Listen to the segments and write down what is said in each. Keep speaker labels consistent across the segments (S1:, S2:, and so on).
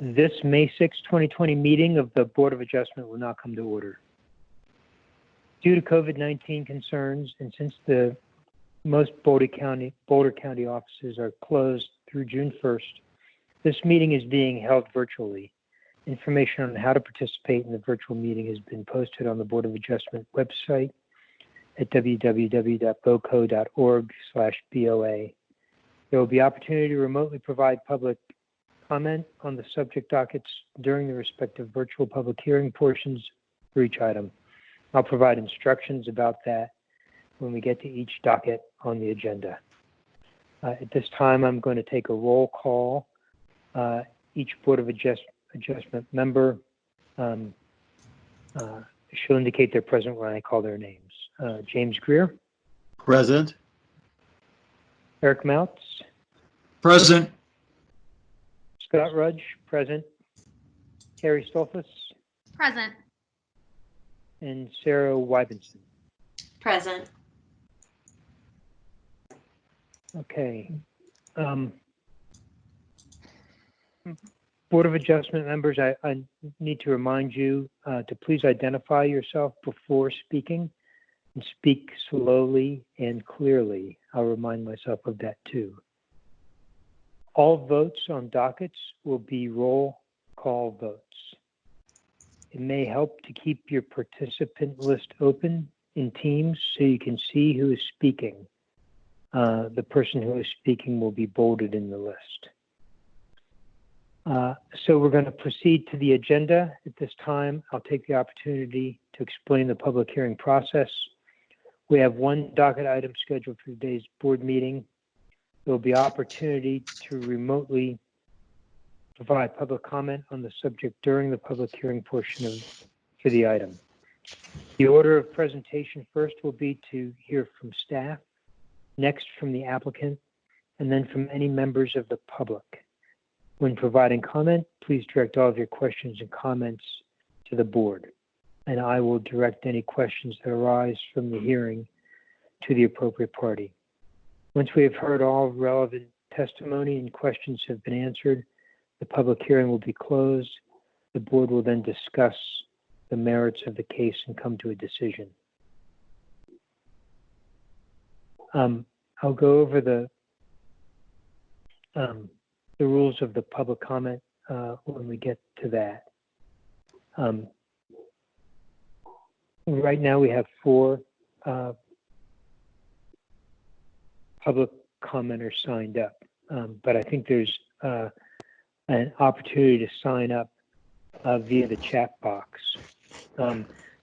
S1: This May 6, 2020 meeting of the Board of Adjustment will now come to order. Due to COVID-19 concerns, and since the most Boulder County offices are closed through June 1st, this meeting is being held virtually. Information on how to participate in the virtual meeting has been posted on the Board of Adjustment website at www.boco.org/BOA. There will be opportunity to remotely provide public comment on the subject dockets during the respective virtual public hearing portions for each item. I'll provide instructions about that when we get to each docket on the agenda. At this time, I'm going to take a roll call. Each Board of Adjustment member shall indicate they're present when I call their names. James Greer.
S2: Present.
S1: Eric Moutz.
S2: Present.
S1: Scott Rudge, present. Carrie Stolfus.
S3: Present.
S1: And Sarah Wybenson.
S3: Present.
S1: Okay. Board of Adjustment members, I need to remind you to please identify yourself before speaking and speak slowly and clearly. I'll remind myself of that too. All votes on dockets will be roll call votes. It may help to keep your participant list open in Teams so you can see who is speaking. The person who is speaking will be bolded in the list. So we're going to proceed to the agenda. At this time, I'll take the opportunity to explain the public hearing process. We have one docket item scheduled for today's board meeting. There will be opportunity to remotely provide public comment on the subject during the public hearing portion for the item. The order of presentation first will be to hear from staff, next from the applicant, and then from any members of the public. When providing comment, please direct all of your questions and comments to the board, and I will direct any questions that arise from the hearing to the appropriate party. Once we have heard all relevant testimony and questions have been answered, the public hearing will be closed. The board will then discuss the merits of the case and come to a decision. I'll go over the rules of the public comment when we get to that. Right now we have 4 public commenters signed up, but I think there's an opportunity to sign up via the chat box.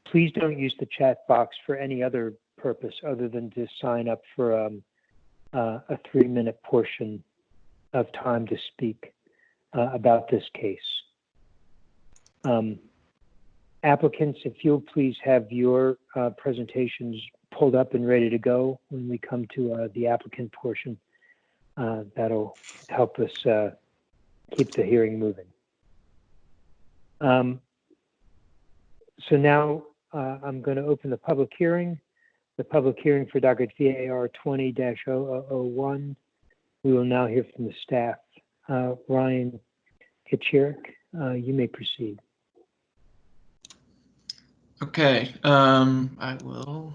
S1: Please don't use the chat box for any other purpose other than to sign up for a 3-minute portion of time to speak about this case. Applicants, if you'll please have your presentations pulled up and ready to go when we come to the applicant portion, that'll help us keep the hearing moving. So now I'm going to open the public hearing. The public hearing for docket VAR 20-0001. We will now hear from the staff. Ryan Kachirik, you may proceed.
S4: Okay, I will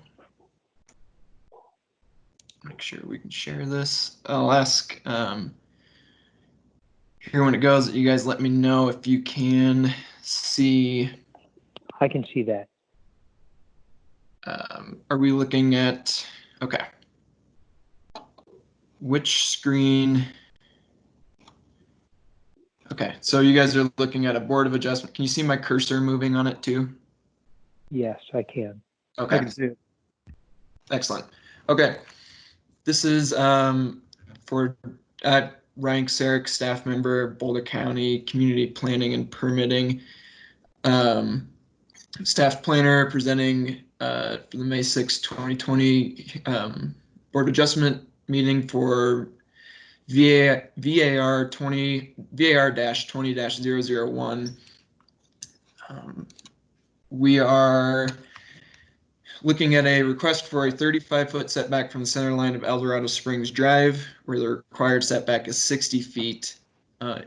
S4: make sure we can share this. I'll ask here when it goes that you guys let me know if you can see.
S1: I can see that.
S4: Are we looking at, okay. Which screen? Okay, so you guys are looking at a Board of Adjustment. Can you see my cursor moving on it too?
S1: Yes, I can.
S4: Okay.
S2: I can see it.
S4: Excellent. Okay. This is for Ryan Kachirik, staff member, Boulder County Community Planning and Permitting. Staff planner presenting for the May 6, 2020 Board Adjustment meeting for VAR 20-001. We are looking at a request for a 35-foot setback from the center line of El Dorado Springs Drive, where the required setback is 60 feet.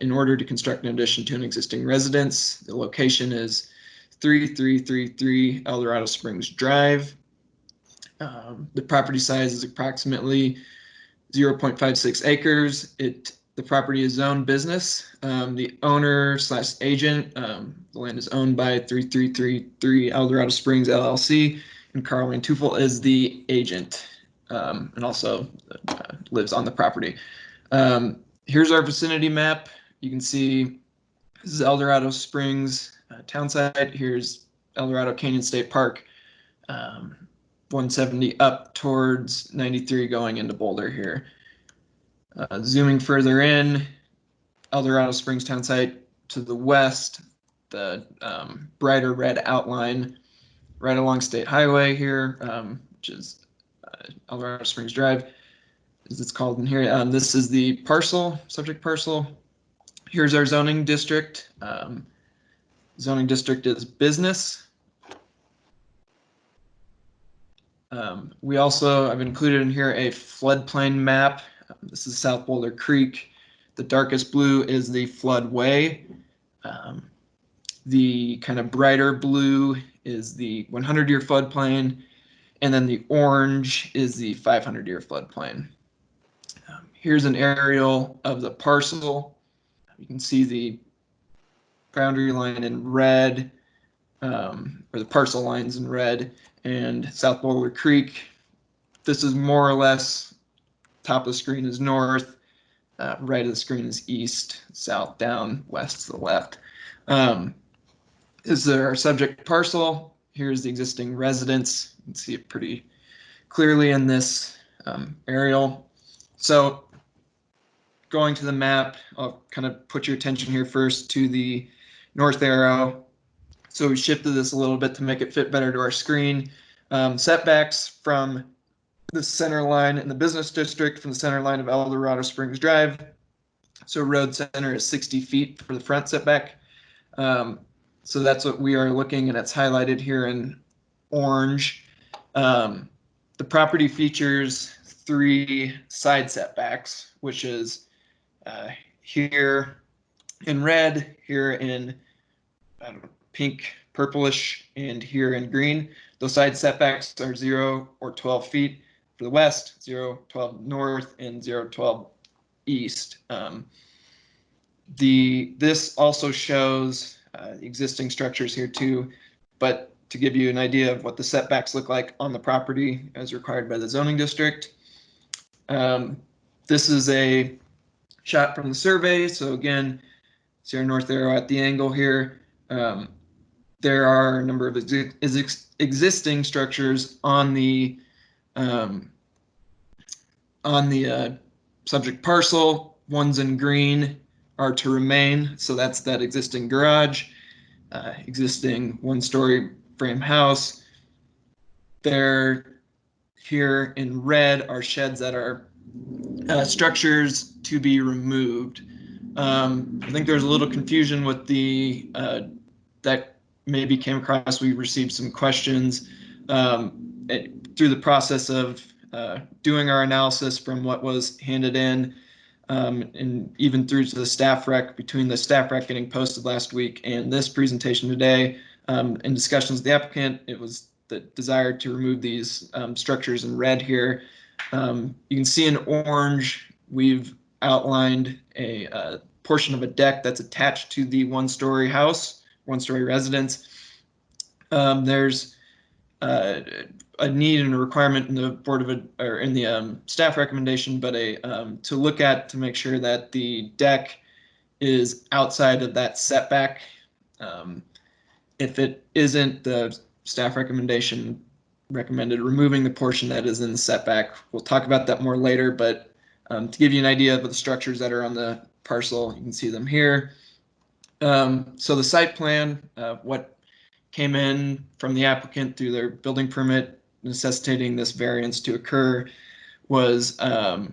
S4: in order to construct an addition to an existing residence. The location is 3333 Eldorado Springs Drive. The property size is approximately 0.56 acres. The property is zoned business. The owner / agent, the land is owned by 3333 Eldorado Springs LLC, and Carl Mantufel is the agent, and also lives on the property. Here's our vicinity map. You can see this is Eldorado Springs town site. Here's Eldorado Canyon State Park, 170 up towards 93 going into Boulder here. Zooming further in, Eldorado Springs town site to the west, the brighter red outline right along State Highway here, which is Eldorado Springs Drive, as it's called in here. This is the parcel, subject parcel. Here's our zoning district. Zoning district is business. I've included in here a floodplain map. This is South Boulder Creek. The darkest blue is the floodway. The kind of brighter blue is the 100-year floodplain, and then the orange is the 500-year floodplain. Here's an aerial of the parcel. You can see the boundary line in red, or the parcel lines in red, and South Boulder Creek. This is more or less, top of the screen is north, right of the screen is east, south, down, west to the left. This is our subject parcel. Here's the existing residence. You can see it pretty clearly in this aerial. So going to the map, I'll kind of put your attention here first to the north arrow. So we shifted this a little bit to make it fit better to our screen. Setbacks from the center line in the business district, from the center line of Eldorado Springs Drive. So road center is 60 feet for the front setback. So that's what we are looking at. It's highlighted here in orange. The property features 3 side setbacks, which is here in red, here in pink, purplish, and here in green. Those side setbacks are 0 or 12 feet for the west, 0, 12 north, and 0, 12 east. This also shows existing structures here too, but to give you an idea of what the setbacks look like on the property as required by the zoning district. This is a shot from the survey. So again, see our north arrow at the angle here. There are a number of existing structures on the subject parcel. Ones in green are to remain. So that's that existing garage, existing 1-story frame house. There, here in red, are sheds that are structures to be removed. I think there's a little confusion with the that maybe came across. We received some questions through the process of doing our analysis from what was handed in, and even through to the staff rec, between the staff rec getting posted last week and this presentation today. In discussions with the applicant, it was the desire to remove these structures in red here. You can see in orange, we've outlined a portion of a deck that's attached to the 1-story house, 1-story residence. There's a need and a requirement in the staff recommendation, but to look at to make sure that the deck is outside of that setback. If it isn't, the staff recommendation recommended removing the portion that is in the setback. We'll talk about that more later, but to give you an idea of the structures that are on the parcel, you can see them here. So the site plan, what came in from the applicant through their building permit necessitating this variance to occur, was a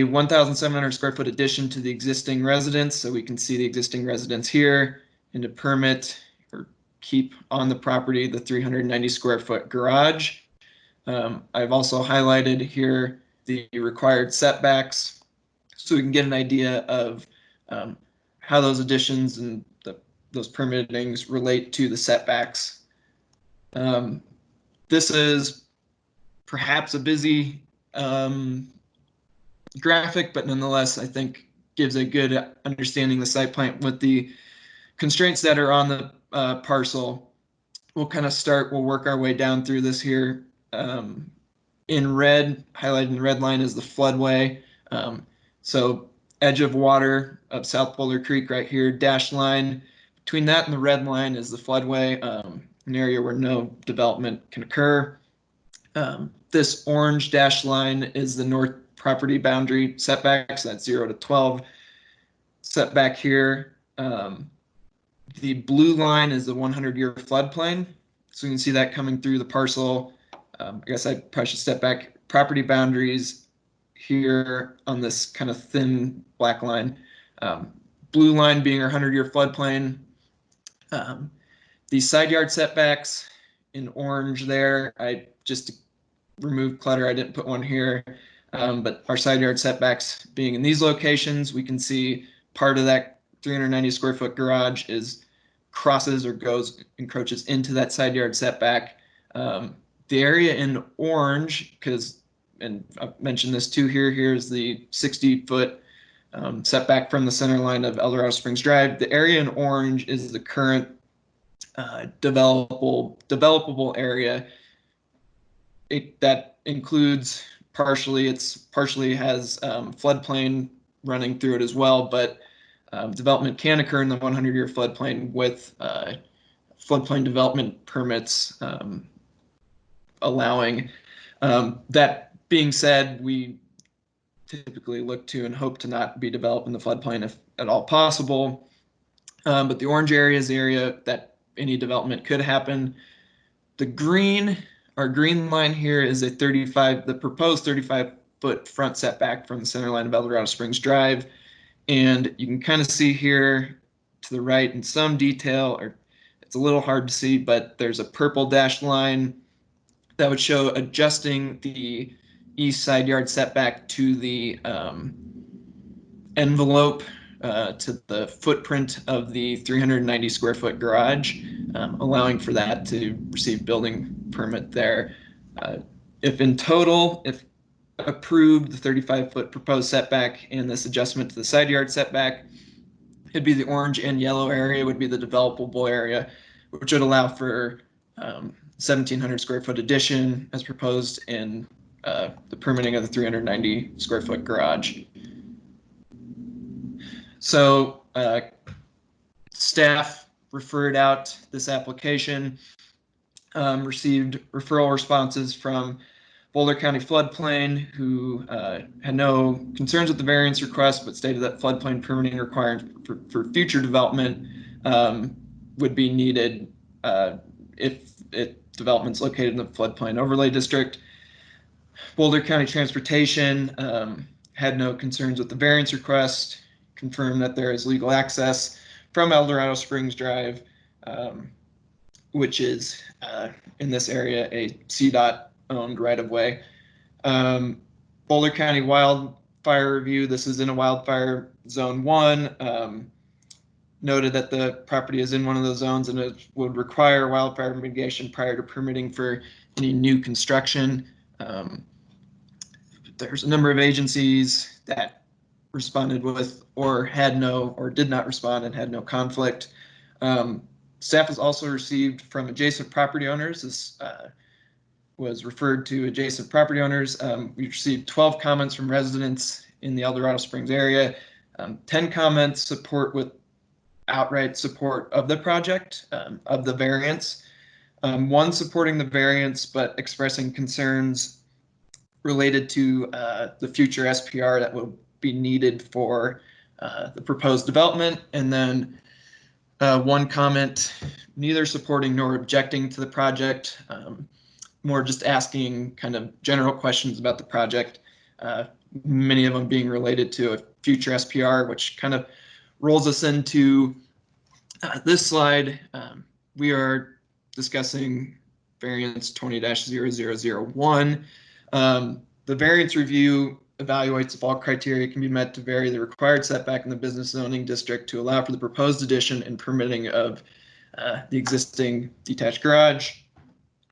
S4: 1,700 square foot addition to the existing residence. So we can see the existing residence here, and to permit or keep on the property the 390 square foot garage. I've also highlighted here the required setbacks. so we can get an idea of how those additions and those permittings relate to the setbacks. This is perhaps a busy graphic, but nonetheless, I think gives a good understanding of the site plan with the constraints that are on the parcel. We'll kind of we'll work our way down through this here. In red, highlighted in the red line is the floodway. So edge of water of South Boulder Creek right here, dashed line. Between that and the red line is the floodway, an area where no development can occur. This orange dashed line is the north property boundary setbacks, that's 0 to 12 setback here. The blue line is the 100-year floodplain. So you can see that coming through the parcel. I guess I probably should step back. Property boundaries here on this kind of thin black line. Blue line being our 100-year floodplain. The side yard setbacks in orange there, I just removed clutter, I didn't put one here. But our side yard setbacks being in these locations, we can see part of that 390 square foot garage crosses or encroaches into that side yard setback. The area in orange, and I've mentioned this too here, here's the 60-foot setback from the center line of Eldorado Springs Drive. The area in orange is the current developable area. That includes partially has floodplain running through it as well, but development can occur in the 100-year floodplain with floodplain development permits allowing. That being said, we typically look to and hope to not be developed in the floodplain if at all possible. But the orange area is the area that any development could happen. Our green line here is the proposed 35-foot front setback from the center line of Eldorado Springs Drive. And you can kind of see here to the right in some detail, or it's a little hard to see, but there's a purple dashed line that would show adjusting the east side yard setback to the envelope to the footprint of the 390 square foot garage, allowing for that to receive building permit there. If approved, the 35-foot proposed setback and this adjustment to the side yard setback, it'd be the orange and yellow area would be the developable area, which would allow for 1,700 square foot addition as proposed in the permitting of the 390 square foot garage. So staff referred out this application, received referral responses from Boulder County Floodplain, who had no concerns with the variance request, but stated that floodplain permitting required for future development would be needed if development's located in the floodplain overlay district. Boulder County Transportation had no concerns with the variance request, confirmed that there is legal access from Eldorado Springs Drive, which is in this area a CDOT owned right of way. Boulder County Wildfire Review, this is in a wildfire zone 1, noted that the property is in one of those zones and it would require wildfire mitigation prior to permitting for any new construction. There's a number of agencies that responded with or did not respond and had no conflict. Staff has also received from adjacent property owners. This was referred to adjacent property owners. We received 12 comments from residents in the Eldorado Springs area, 10 comments outright support of the project, of the variance, 1 supporting the variance but expressing concerns related to the future SPR that will be needed for the proposed development, and then 1 comment neither supporting nor objecting to the project, more just asking kind of general questions about the project, many of them being related to a future SPR, which kind of rolls us into this slide. We are discussing variance 20-0001. The variance review evaluates if all criteria can be met to vary the required setback in the business zoning district to allow for the proposed addition and permitting of the existing detached garage.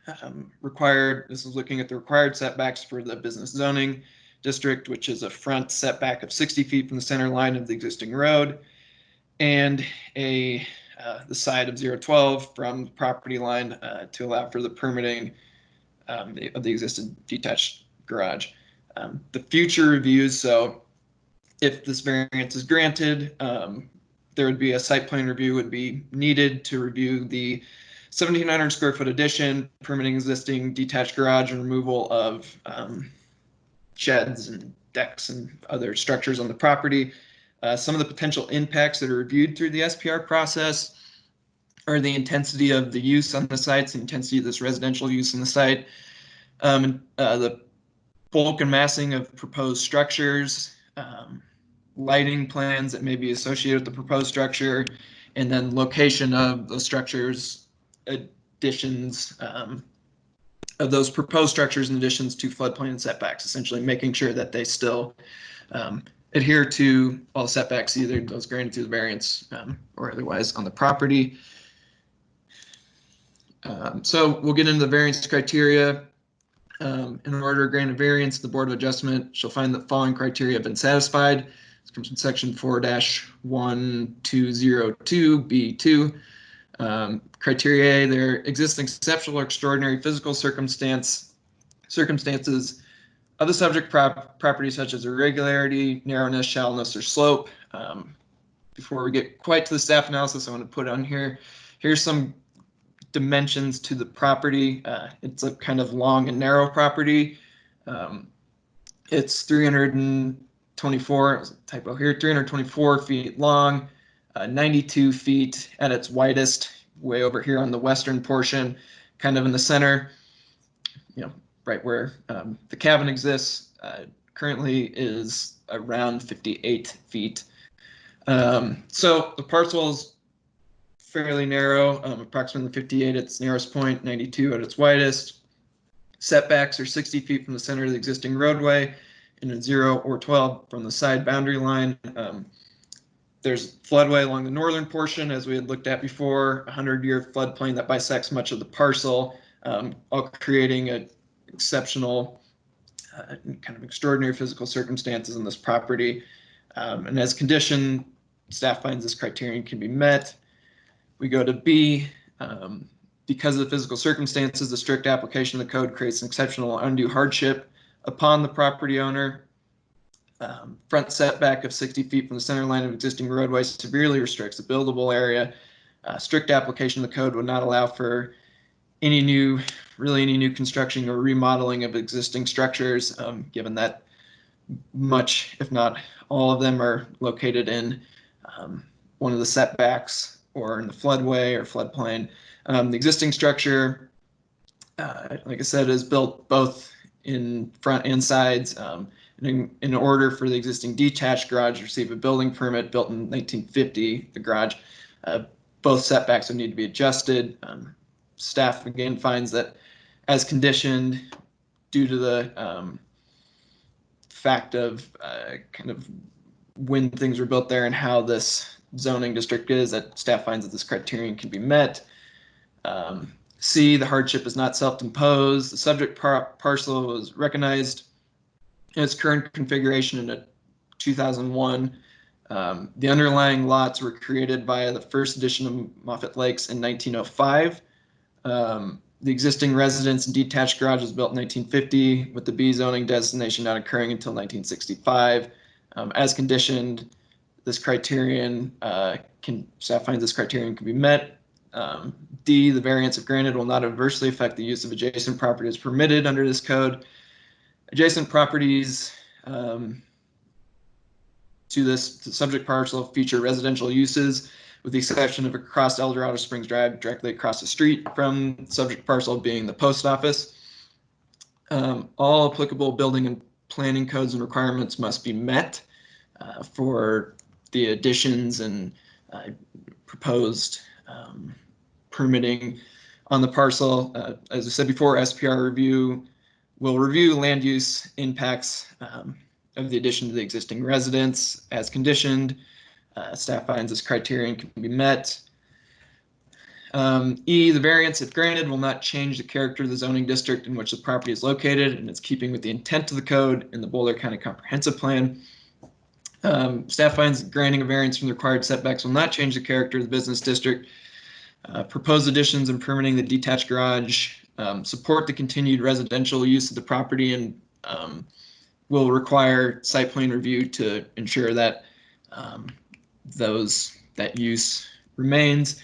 S4: This is looking at the required setbacks for the business zoning district, which is a front setback of 60 feet from the center line of the existing road, and the side of 012 from the property line to allow for the permitting of the existing detached garage. The future reviews, so if this variance is granted, there would be a site plan review would be needed to review the 1,700 square foot addition, permitting existing detached garage and removal of sheds and decks and other structures on the property. Some of the potential impacts that are reviewed through the SPR process are the intensity of the use on the sites, the intensity of this residential use on the site, the bulk and massing of proposed structures, lighting plans that may be associated with the proposed structure, and then location of those structures, additions of those proposed structures in additions to floodplain and setbacks, essentially making sure that they still adhere to all setbacks, either those granted through the variance or otherwise on the property. So we'll get into the variance criteria. In order to grant a variance, the Board of Adjustment shall find that the following criteria have been satisfied. This comes from section 4-1202B2. Criteria A, there exist exceptional or extraordinary physical circumstances of the subject property, such as irregularity, narrowness, shallowness, or slope. Before we get quite to the staff analysis, I want to put on here, here's some dimensions to the property. It's a kind of long and narrow property. It's 324, typo here, 324 feet long, 92 feet at its widest, way over here on the western portion, kind of in the center, right where the cabin exists. Currently is around 58 feet. So the parcel is fairly narrow, approximately 58 at its nearest point, 92 at its widest. Setbacks are 60 feet from the center of the existing roadway and a 0 or 12 from the side boundary line. There's floodway along the northern portion, as we had looked at before, 100-year floodplain that bisects much of the parcel, all creating an exceptional, kind of extraordinary physical circumstances in this property. And as condition, staff finds this criterion can be met. We go to B. Because of the physical circumstances, the strict application of the code creates an exceptional undue hardship upon the property owner. Front setback of 60 feet from the center line of existing roadway severely restricts the buildable area. Strict application of the code would not allow for any new construction or remodeling of existing structures, given that much, if not all of them, are located in one of the setbacks or in the floodway or floodplain. The existing structure, like I said, is built both in front and sides. In order for the existing detached garage to receive a building permit built in 1950, the garage, both setbacks would need to be adjusted. Staff again finds that as conditioned, due to the fact of kind of when things were built there and how this zoning district is, that staff finds that this criterion can be met. C, the hardship is not self-imposed. The subject parcel was recognized in its current configuration in 2001. The underlying lots were created via the first edition of Moffett Lakes in 1905. The existing residence and detached garage was built in 1950, with the B zoning designation not occurring until 1965. As conditioned, this criterion staff finds this criterion can be met. D, the variance if granted will not adversely affect the use of adjacent property as permitted under this code. Adjacent properties to this subject parcel feature residential uses, with the exception of across El Dorado Springs Drive, directly across the street from the subject parcel being the post office. All applicable building and planning codes and requirements must be met for the additions and proposed permitting on the parcel. As I said before, SPR review will review land use impacts of the addition to the existing residence as conditioned. Staff finds this criterion can be met. E, the variance, if granted, will not change the character of the zoning district in which the property is located, and it's keeping with the intent of the code in the Boulder County Comprehensive Plan. Staff finds granting a variance from the required setbacks will not change the character of the business district. Proposed additions and permitting the detached garage support the continued residential use of the property and will require site plan review to ensure that that use remains.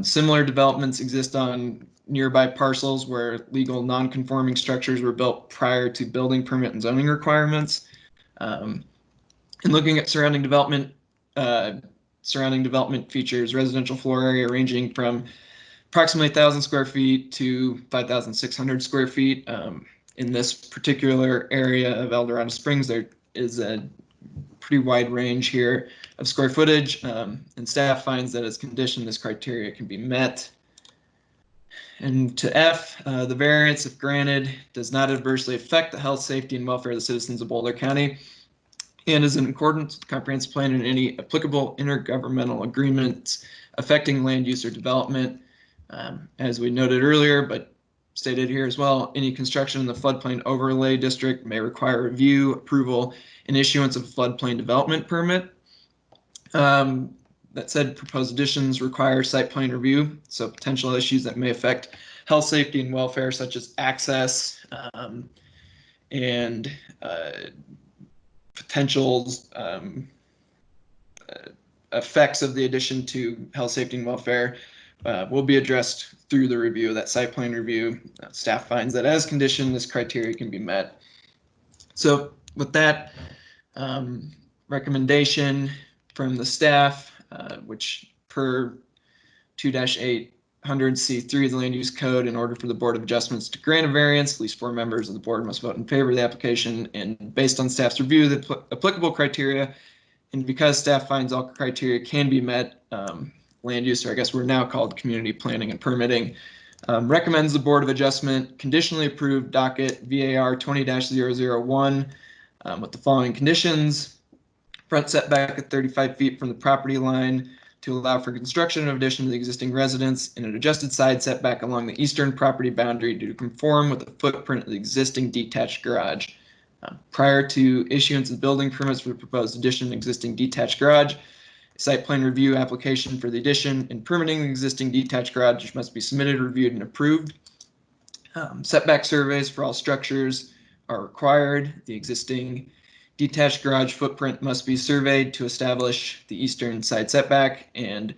S4: Similar developments exist on nearby parcels where legal non-conforming structures were built prior to building permit and zoning requirements. And looking at surrounding development features residential floor area ranging from approximately 1,000 square feet to 5,600 square feet. In this particular area of El Dorado Springs, there is a pretty wide range here of square footage, and staff finds that as conditioned, this criteria can be met. And to F, the variance, if granted, does not adversely affect the health, safety, and welfare of the citizens of Boulder County and is in accordance with the comprehensive plan and any applicable intergovernmental agreements affecting land use or development. As we noted earlier, but stated here as well, any construction in the floodplain overlay district may require review, approval, and issuance of a floodplain development permit. That said, proposed additions require site plan review, so potential issues that may affect health, safety, and welfare, such as access and potential effects of the addition to health, safety, and welfare will be addressed through the review of that site plan review. Staff finds that as conditioned, this criteria can be met. So with that recommendation from the staff, which per 2-800C3 of the Land Use Code, in order for the Board of Adjustments to grant a variance, at least 4 members of the board must vote in favor of the application. And based on staff's review of the applicable criteria, and because staff finds all criteria can be met, land use, or I guess we're now called community planning and permitting, recommends the Board of Adjustment conditionally approve docket VAR 20-001 with the following conditions. Front setback at 35 feet from the property line to allow for construction of addition to the existing residence, and an adjusted side setback along the eastern property boundary to conform with the footprint of the existing detached garage. Prior to issuance of building permits for the proposed addition of existing detached garage, site plan review application for the addition and permitting the existing detached garage must be submitted, reviewed, and approved. Setback surveys for all structures are required. The existing detached garage footprint must be surveyed to establish the eastern side setback, and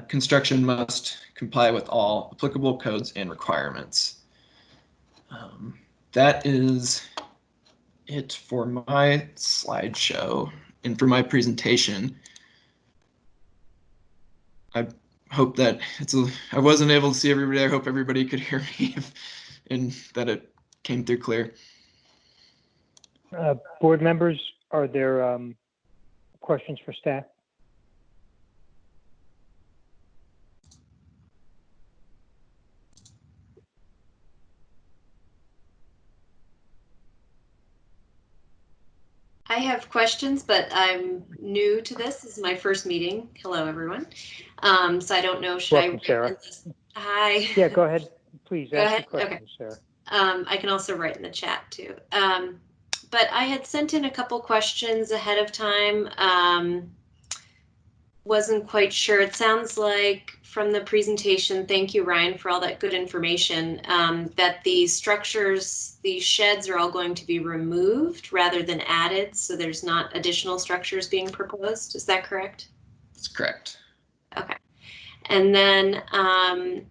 S4: construction must comply with all applicable codes and requirements. That is it for my slideshow and for my presentation. I hope that I wasn't able to see everybody. I hope everybody could hear me and that it came through clear.
S1: Board members, are there questions for staff?
S3: I have questions, but I'm new to this. This is my first meeting. Hello, everyone. So I don't know, should
S1: Welcome, Sarah.
S3: Hi.
S1: Yeah, go ahead. Please
S3: Go
S1: ask
S3: ahead.
S1: your questions,
S3: Okay.
S1: Sarah.
S3: I can also write in the chat too. But I had sent in a couple questions ahead of time. Wasn't quite sure. It sounds like from the presentation, thank you, Ryan, for all that good information, that the structures, the sheds are all going to be removed rather than added, so there's not additional structures being proposed. Is that correct?
S4: That's correct.
S3: Okay. And then I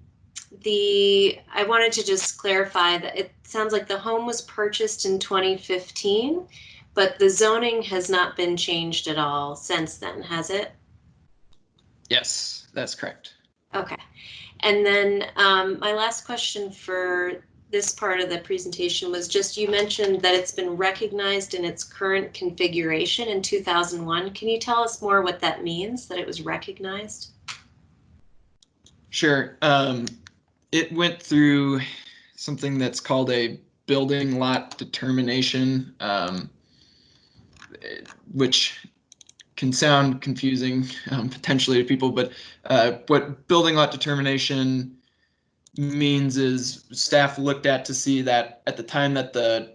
S3: wanted to just clarify that it sounds like the home was purchased in 2015, but the zoning has not been changed at all since then, has it?
S4: Yes, that's correct.
S3: Okay. And then my last question for this part of the presentation was just, you mentioned that it's been recognized in its current configuration in 2001. Can you tell us more what that means, that it was recognized?
S4: Sure. It went through something that's called a building lot determination. which can sound confusing potentially to people, but what building lot determination means is staff looked at to see that at the time that the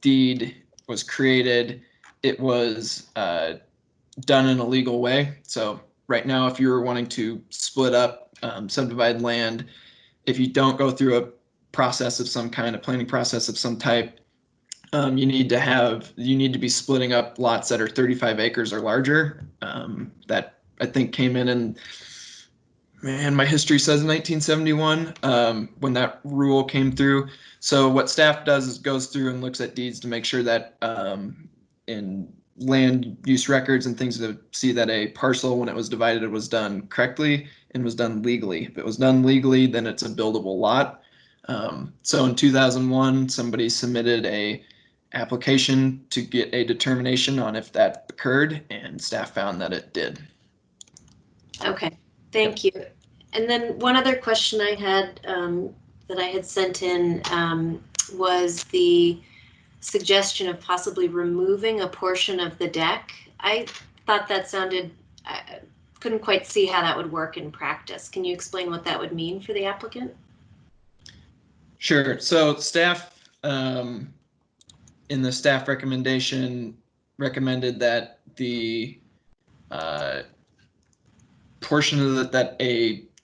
S4: deed was created, it was done in a legal way. So right now, if you were wanting to split up, subdivide land, if you don't go through a process of some kind, a planning process of some type, you need to be splitting up lots that are 35 acres or larger. That I think came in and man, my history says 1971 when that rule came through. So what staff does is goes through and looks at deeds to make sure that in land use records and things to see that a parcel, when it was divided, was done correctly and was done legally. If it was done legally, then it's a buildable lot. So in 2001, somebody submitted a application to get a determination on if that occurred, and staff found that it did.
S3: Okay, thank you. And then one other question I had that I had sent in was the suggestion of possibly removing a portion of the deck. I thought that sounded, I couldn't quite see how that would work in practice. Can you explain what that would mean for the applicant?
S4: Sure. So staff, in the staff recommendation, recommended that the portion of that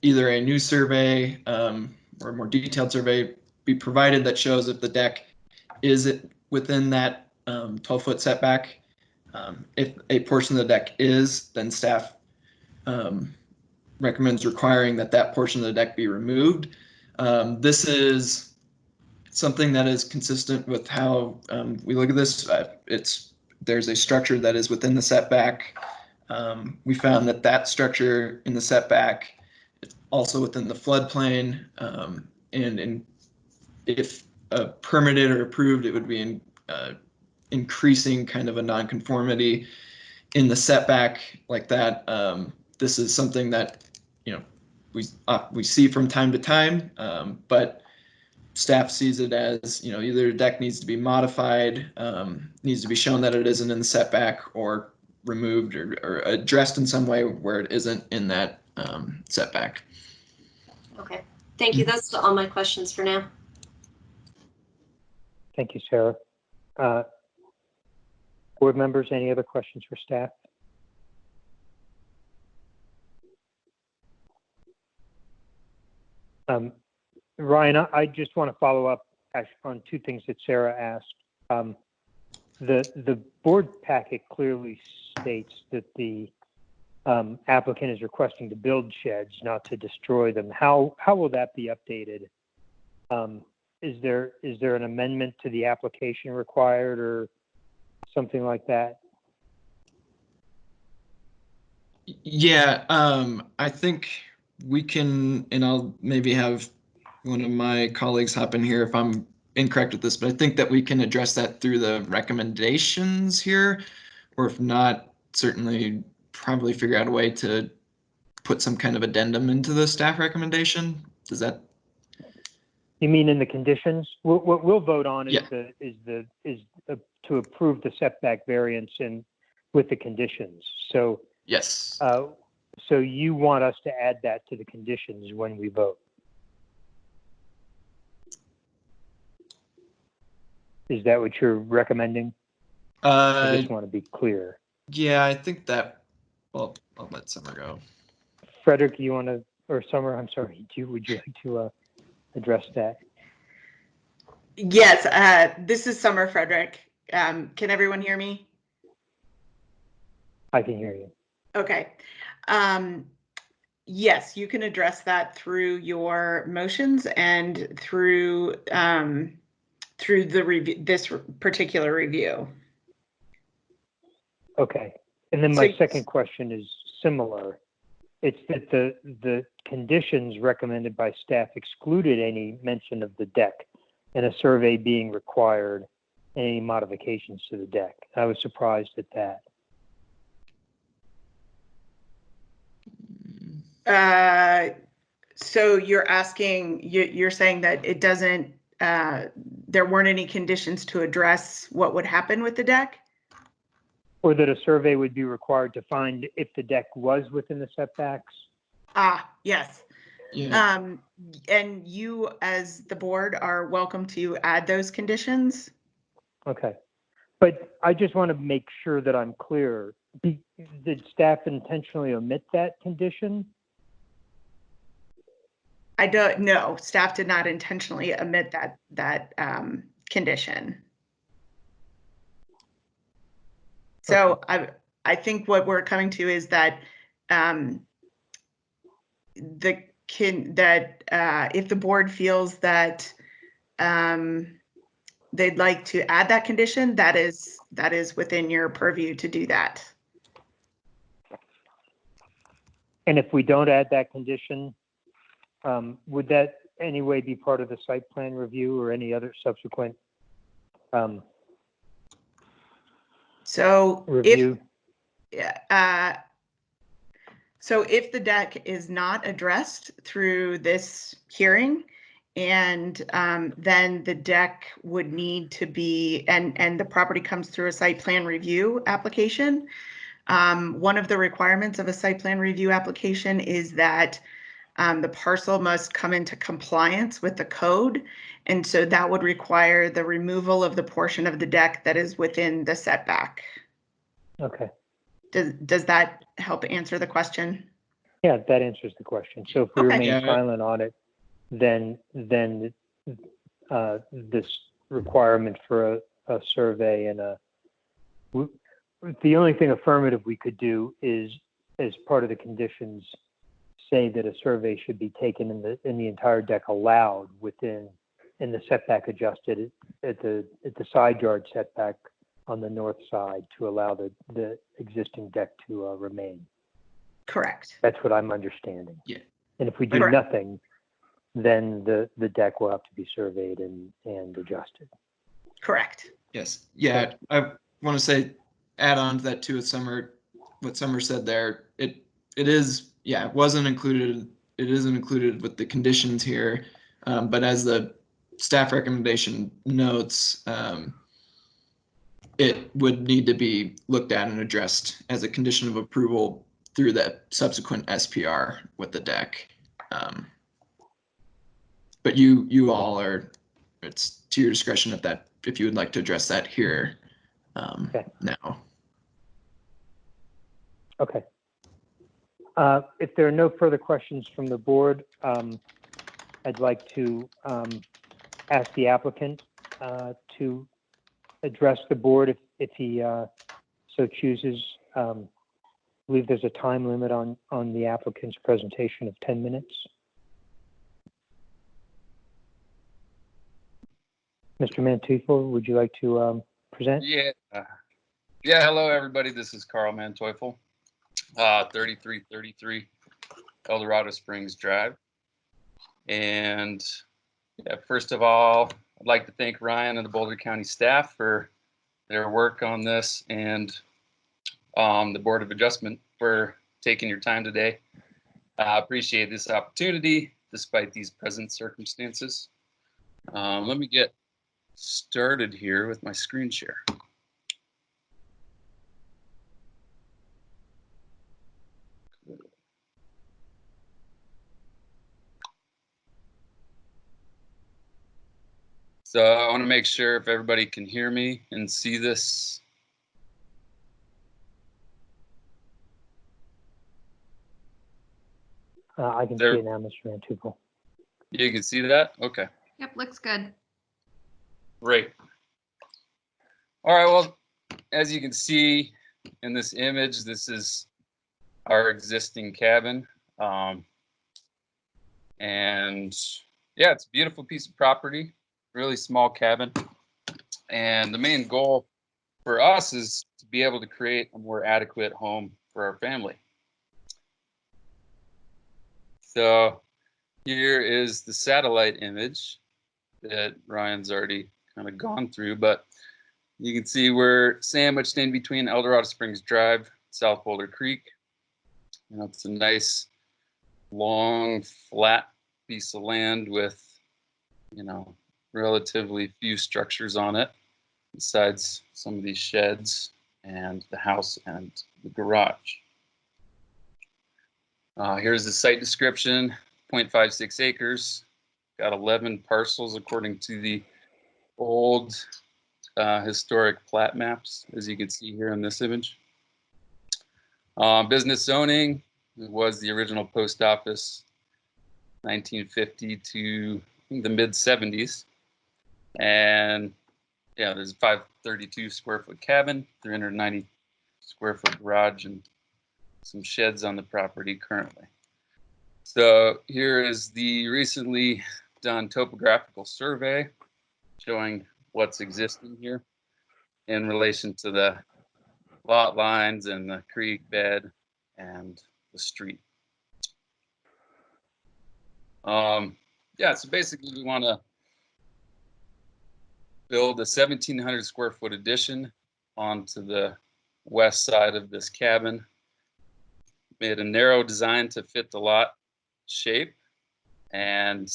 S4: either a new survey or a more detailed survey be provided that shows if the deck is within that 12-foot setback. If a portion of the deck is, then staff recommends requiring that portion of the deck be removed. This is something that is consistent with how we look at this. There's a structure that is within the setback. We found that structure in the setback is also within the floodplain, and if permitted or approved, it would be increasing kind of a nonconformity in the setback like that. This is something that we see from time to time, but staff sees it as either the deck needs to be modified, needs to be shown that it isn't in the setback, or removed or addressed in some way where it isn't in that setback.
S3: Okay, thank you. That's all my questions for now.
S1: Thank you, Sarah. Board members, any other questions for staff? Ryan, I just want to follow up actually on two things that Sarah asked. The board packet clearly states that the applicant is requesting to build sheds, not to destroy them. How will that be updated? Is there an amendment to the application required or something like that?
S4: Yeah, I think we can, and I'll maybe have one of my colleagues hop in here if I'm incorrect with this, but I think that we can address that through the recommendations here, or if not, certainly probably figure out a way to put some kind of addendum into the staff recommendation. Does that?
S1: You mean in the conditions? What we'll vote on is
S4: Yeah.
S1: To approve the setback variance and with the conditions. So
S4: Yes.
S1: So you want us to add that to the conditions when we vote? Is that what you're recommending? I just want to be clear.
S4: Yeah, I think that. Well, I'll let Summer go.
S1: Frederick, you want to, or Summer? I'm sorry. Would you like to address that?
S5: Yes. This is Summer Frederick. Can everyone hear me?
S1: I can hear you. Okay.
S5: Yes, you can address that through your motions and through the review, this particular review.
S1: Okay. And then my second question is similar. It's that the conditions recommended by staff excluded any mention of the deck and a survey being required and any modifications to the deck. I was surprised at that.
S5: So you're asking, you're saying that it doesn't, there weren't any conditions to address what would happen with the deck?
S1: Or that a survey would be required to find if the deck was within the setbacks?
S5: Ah, yes.
S4: Yeah.
S5: And you, as the board, are welcome to add those conditions.
S1: Okay. But I just want to make sure that I'm clear. Did staff intentionally omit that condition?
S5: I don't know. Staff did not intentionally omit that condition. So I think what we're coming to is that if the board feels that they'd like to add that condition, that is within your purview to do that.
S1: And if we don't add that condition, would that anyway be part of the site plan review or any other subsequent review?
S5: If the deck is not addressed through this hearing, and then the deck would need to be, and the property comes through a site plan review application, one of the requirements of a site plan review application is that the parcel must come into compliance with the code. And so that would require the removal of the portion of the deck that is within the setback.
S1: Okay.
S5: Does that help answer the question?
S1: Yeah, that answers the question. So if we
S5: Okay.
S1: remain silent on it, then this requirement for a survey and the only thing affirmative we could do is, as part of the conditions, say that a survey should be taken in the entire deck allowed in the setback adjusted at the side yard setback on the north side to allow the existing deck to remain.
S5: Correct.
S1: That's what I'm understanding.
S4: Yeah.
S1: And if we do
S5: Correct.
S1: nothing, then the deck will have to be surveyed and adjusted.
S5: Correct.
S4: Yes. Yeah. I want to say, add on to that too, what Summer said there. It is, yeah, it wasn't included. It isn't included with the conditions here. But as the staff recommendation notes, it would need to be looked at and addressed as a condition of approval through that subsequent SPR with the deck. But you all are, it's to your discretion if you would like to address that here now.
S1: Okay. If there are no further questions from the board, I'd like to ask the applicant to address the board if he so chooses. I believe there's a time limit on the applicant's presentation of 10 minutes. Mr. Manteuffel, would you like to present?
S6: Yeah. Hello, everybody. This is Carl Manteuffel, 3333 Eldorado Springs Drive. And yeah, first of all, I'd like to thank Ryan and the Boulder County staff for their work on this, and the Board of Adjustment for taking your time today. I appreciate this opportunity despite these present circumstances. Let me get started here with my screen share. So I want to make sure if everybody can hear me and see this.
S1: I can see it now, Mr. Manteuffel.
S6: You can see that? Okay.
S7: Yep, looks good.
S6: Great. All right, well, as you can see in this image, this is our existing cabin. And yeah, it's a beautiful piece of property, really small cabin. And the main goal for us is to be able to create a more adequate home for our family. So here is the satellite image that Ryan's already kind of gone through, but you can see we're sandwiched in between Eldorado Springs Drive, South Boulder Creek. You know, it's a nice, long, flat piece of land with, you know, relatively few structures on it, besides some of these sheds and the house and the garage. Here's the site description, 0.56 acres. Got 11 parcels according to the old historic plat maps, as you can see here in this image. Business zoning was the original post office, 1950 to the mid 70s. And yeah, there's a 532 square foot cabin, 390 square foot garage, and some sheds on the property currently. So here is the recently done topographical survey showing what's existing here in relation to the lot lines and the creek bed and the street. Yeah, so basically we want to build a 1,700 square foot addition onto the west side of this cabin. Made a narrow design to fit the lot shape and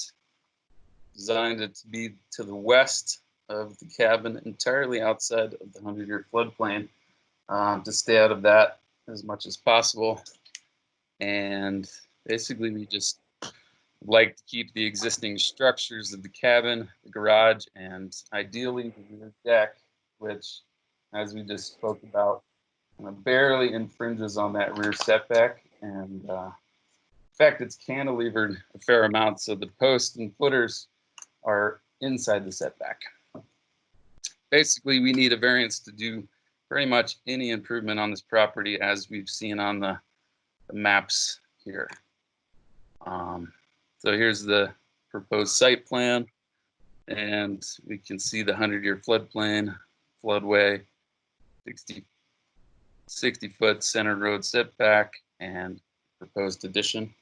S6: designed it to be to the west of the cabin, entirely outside of the 100-year floodplain, to stay out of that as much as possible. And basically we just like to keep the existing structures of the cabin, the garage, and ideally the rear deck, which, as we just spoke about, barely infringes on that rear setback. And in fact, it's cantilevered a fair amount, so the posts and footers are inside the setback. Basically, we need a variance to do pretty much any improvement on this property, as we've seen on the maps here. So here's the proposed site plan, and we can see the 100-year floodplain, floodway, 60-foot center road setback, and proposed addition.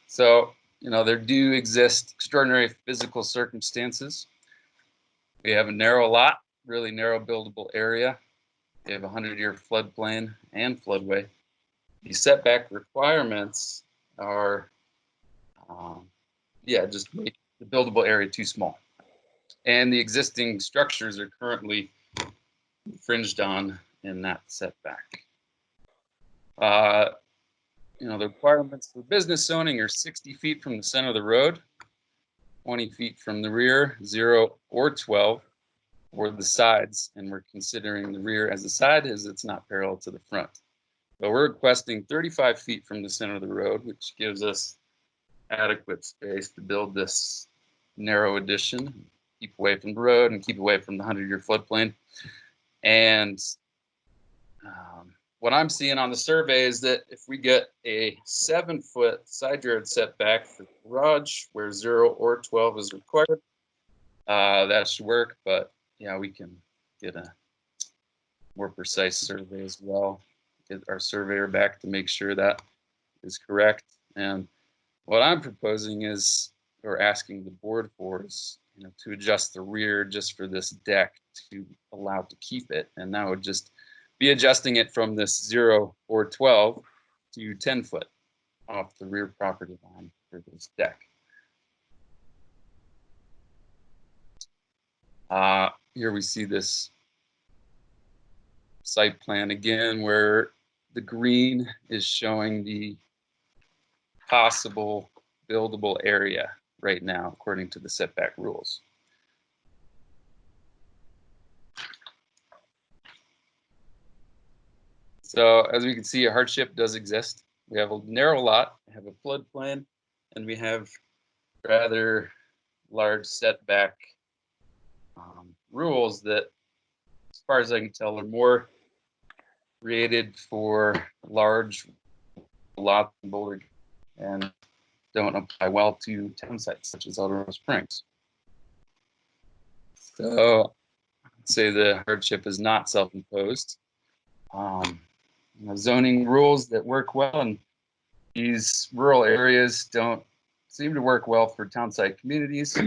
S6: So, there do exist extraordinary physical circumstances. We have a narrow lot, really narrow buildable area. We have a 100-year floodplain and floodway. The setback requirements are, just make the buildable area too small. And the existing structures are currently infringed on in that setback. The requirements for business zoning are 60 feet from the center of the road, 20 feet from the rear, 0 or 12 for the sides. And we're considering the rear as a side as it's not parallel to the front. So we're requesting 35 feet from the center of the road, which gives us adequate space to build this narrow addition, keep away from the road and keep away from the 100-year floodplain. And what I'm seeing on the survey is that if we get a 7-foot side yard setback for the garage where 0 or 12 is required, that should work. But yeah, we can get a more precise survey as well. Get our surveyor back to make sure that is correct. And what I'm proposing is, or asking the board for, is to adjust the rear just for this deck to allow to keep it. And that would just be adjusting it from this 0 or 12 to 10 foot off the rear property line for this deck. Here we see this site plan again, where the green is showing the possible buildable area right now, according to the setback rules. So as we can see, a hardship does exist. We have a narrow lot, we have a floodplain, and we have rather large setback rules that, as far as I can tell, are more created for large lots in Boulder and don't apply well to town sites such as Colorado Springs. So I'd say the hardship is not self-imposed. Zoning rules that work well in these rural areas don't seem to work well for town site communities,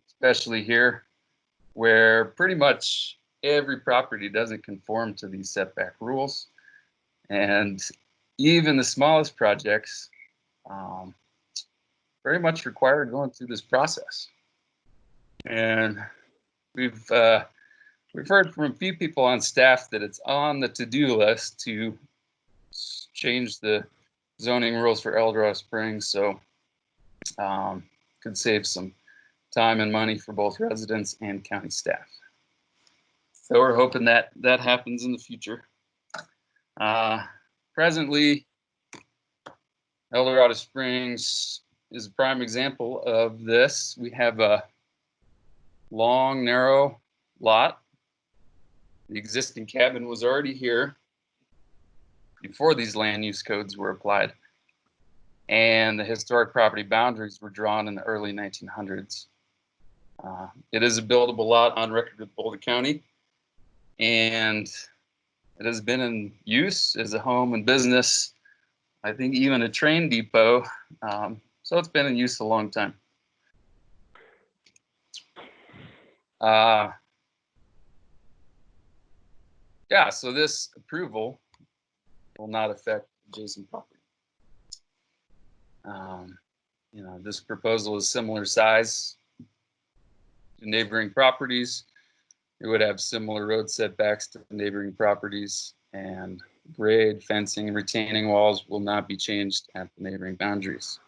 S6: especially here, where pretty much every property doesn't conform to these setback rules. And even the smallest projects very much required going through this process. And we've heard from a few people on staff that it's on the to-do list to change the zoning rules for El Dorado Springs, so could save some time and money for both residents and county staff. So we're hoping that that happens in the future. Presently, El Dorado Springs is a prime example of this. We have a long, narrow lot. The existing cabin was already here before these land use codes were applied. And the historic property boundaries were drawn in the early 1900s. It is a buildable lot on record with Boulder County, and it has been in use as a home and business, I think even a train depot. So it's been in use a long time. Yeah, so this approval will not affect adjacent property. You know, this proposal is similar size to neighboring properties. It would have similar road setbacks to neighboring properties, and grade, fencing, and retaining walls will not be changed at the neighboring boundaries.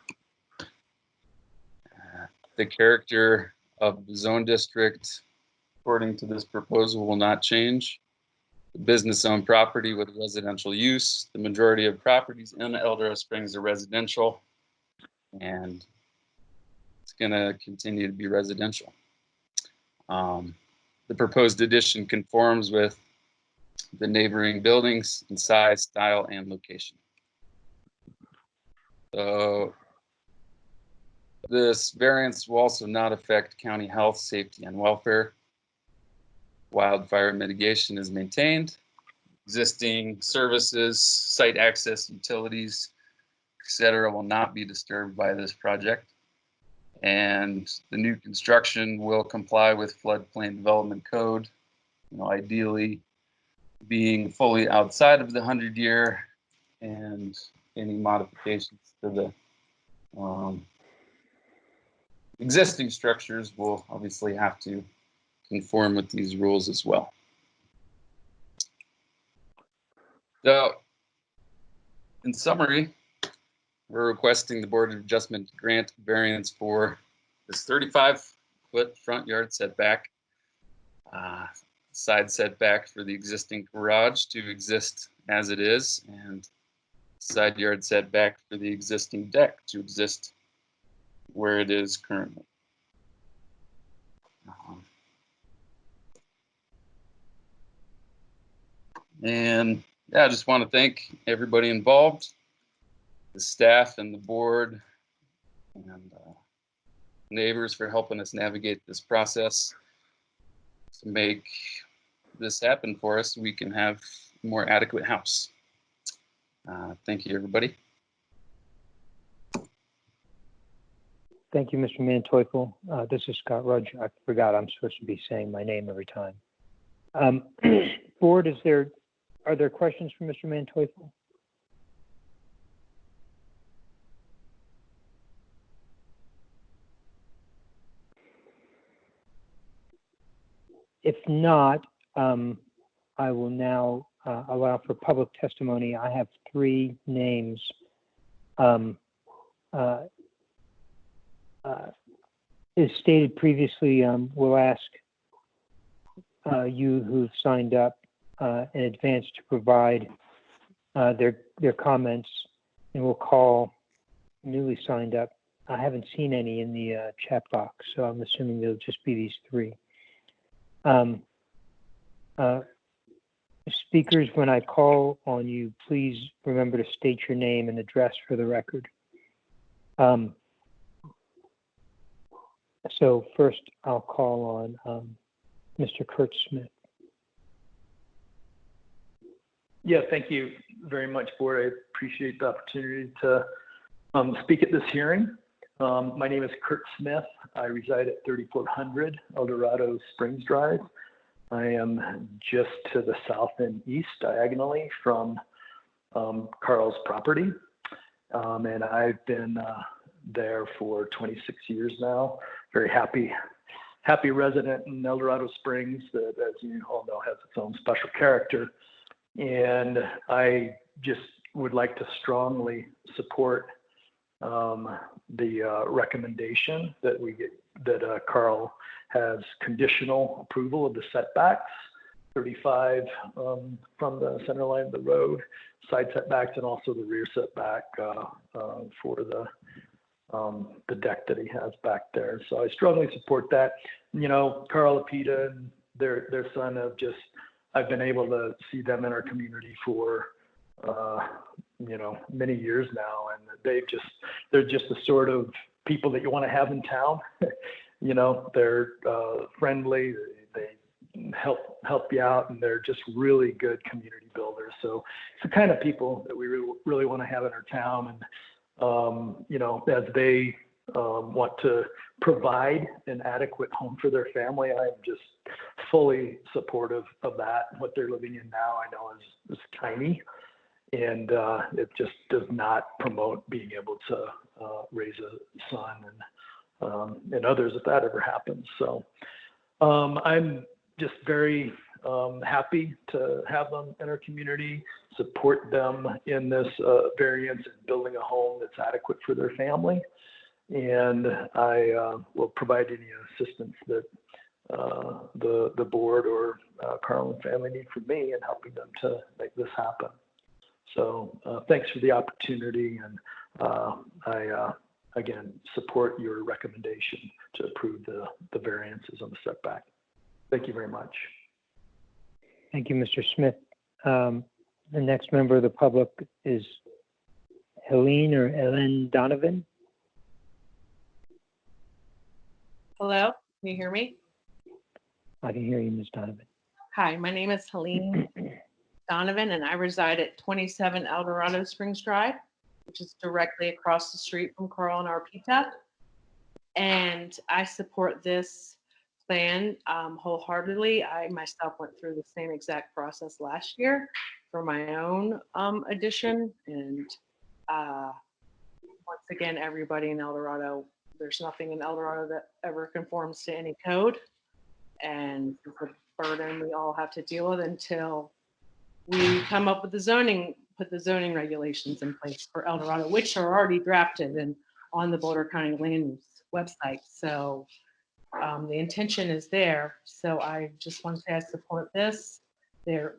S6: The character of the zone district, according to this proposal, will not change. The business-owned property with residential use. The majority of properties in El Dorado Springs are residential, and it's going to continue to be residential. The proposed addition conforms with the neighboring buildings in size, style, and location. So this variance will also not affect county health, safety, and welfare. Wildfire mitigation is maintained. Existing services, site access, utilities, etc., will not be disturbed by this project. And the new construction will comply with floodplain development code, you know, ideally being fully outside of the 100-year, and any modifications to the existing structures will obviously have to conform with these rules as well. So, in summary, we're requesting the Board of Adjustment grant variance for this 35-foot front yard setback, side setback for the existing garage to exist as it is, and side yard setback for the existing deck to exist where it is currently. And yeah, I just want to thank everybody involved, the staff and the board, and neighbors for helping us navigate this process to make this happen for us so we can have a more adequate house. Thank you, everybody.
S1: Thank you, Mr. Manteufel. This is Scott Rudge. I forgot I'm supposed to be saying my name every time. Board, are there questions for Mr. Manteufel? If not, I will now allow for public testimony. I have 3 names. As stated previously, we'll ask you who've signed up in advance to provide their comments, and we'll call newly signed up. I haven't seen any in the chat box, so I'm assuming there'll just be these 3. Speakers, when I call on you, please remember to state your name and address for the record. So first, I'll call on Mr. Kurt Smith.
S7: Yeah, thank you very much, Board. I appreciate the opportunity to speak at this hearing. My name is Kurt Smith. I reside at 3400 El Dorado Springs Drive. I am just to the south and east diagonally from Carl's property. And I've been there for 26 years now. Very happy resident in El Dorado Springs that, as you all know, has its own special character. And I just would like to strongly support the recommendation that Carl has conditional approval of the setbacks, 35 from the center line of the road, side setbacks, and also the rear setback for the deck that he has back there. So I strongly support that. You know, Carl Lapita and their son I've been able to see them in our community for many years now, and they're just the sort of people that you want to have in town. You know, they're friendly, they help you out, and they're just really good community builders. So it's the kind of people that we really want to have in our town. And as they want to provide an adequate home for their family, I'm just fully supportive of that. What they're living in now, I know is tiny, and it just does not promote being able to raise a son and others if that ever happens. So I'm just very happy to have them in our community, support them in this variance and building a home that's adequate for their family. And I will provide any assistance that the board or Carl and family need from me in helping them to make this happen. So thanks for the opportunity, and I again support your recommendation to approve the variances on the setback. Thank you very much.
S1: Thank you, Mr. Smith. The next member of the public is Helen Donovan.
S8: Hello, can you hear me?
S1: I can hear you, Ms. Donovan.
S8: Hi, my name is Helene Donovan, and I reside at 27 El Dorado Springs Drive, which is directly across the street from Carl and Arpita. And I support this plan wholeheartedly. I myself went through the same exact process last year for my own addition. And once again, everybody in El Dorado, there's nothing in El Dorado that ever conforms to any code. And it's a burden we all have to deal with until we come up with put the zoning regulations in place for El Dorado, which are already drafted and on the Boulder County Land Use website. So the intention is there. So I just want to say I support this. They're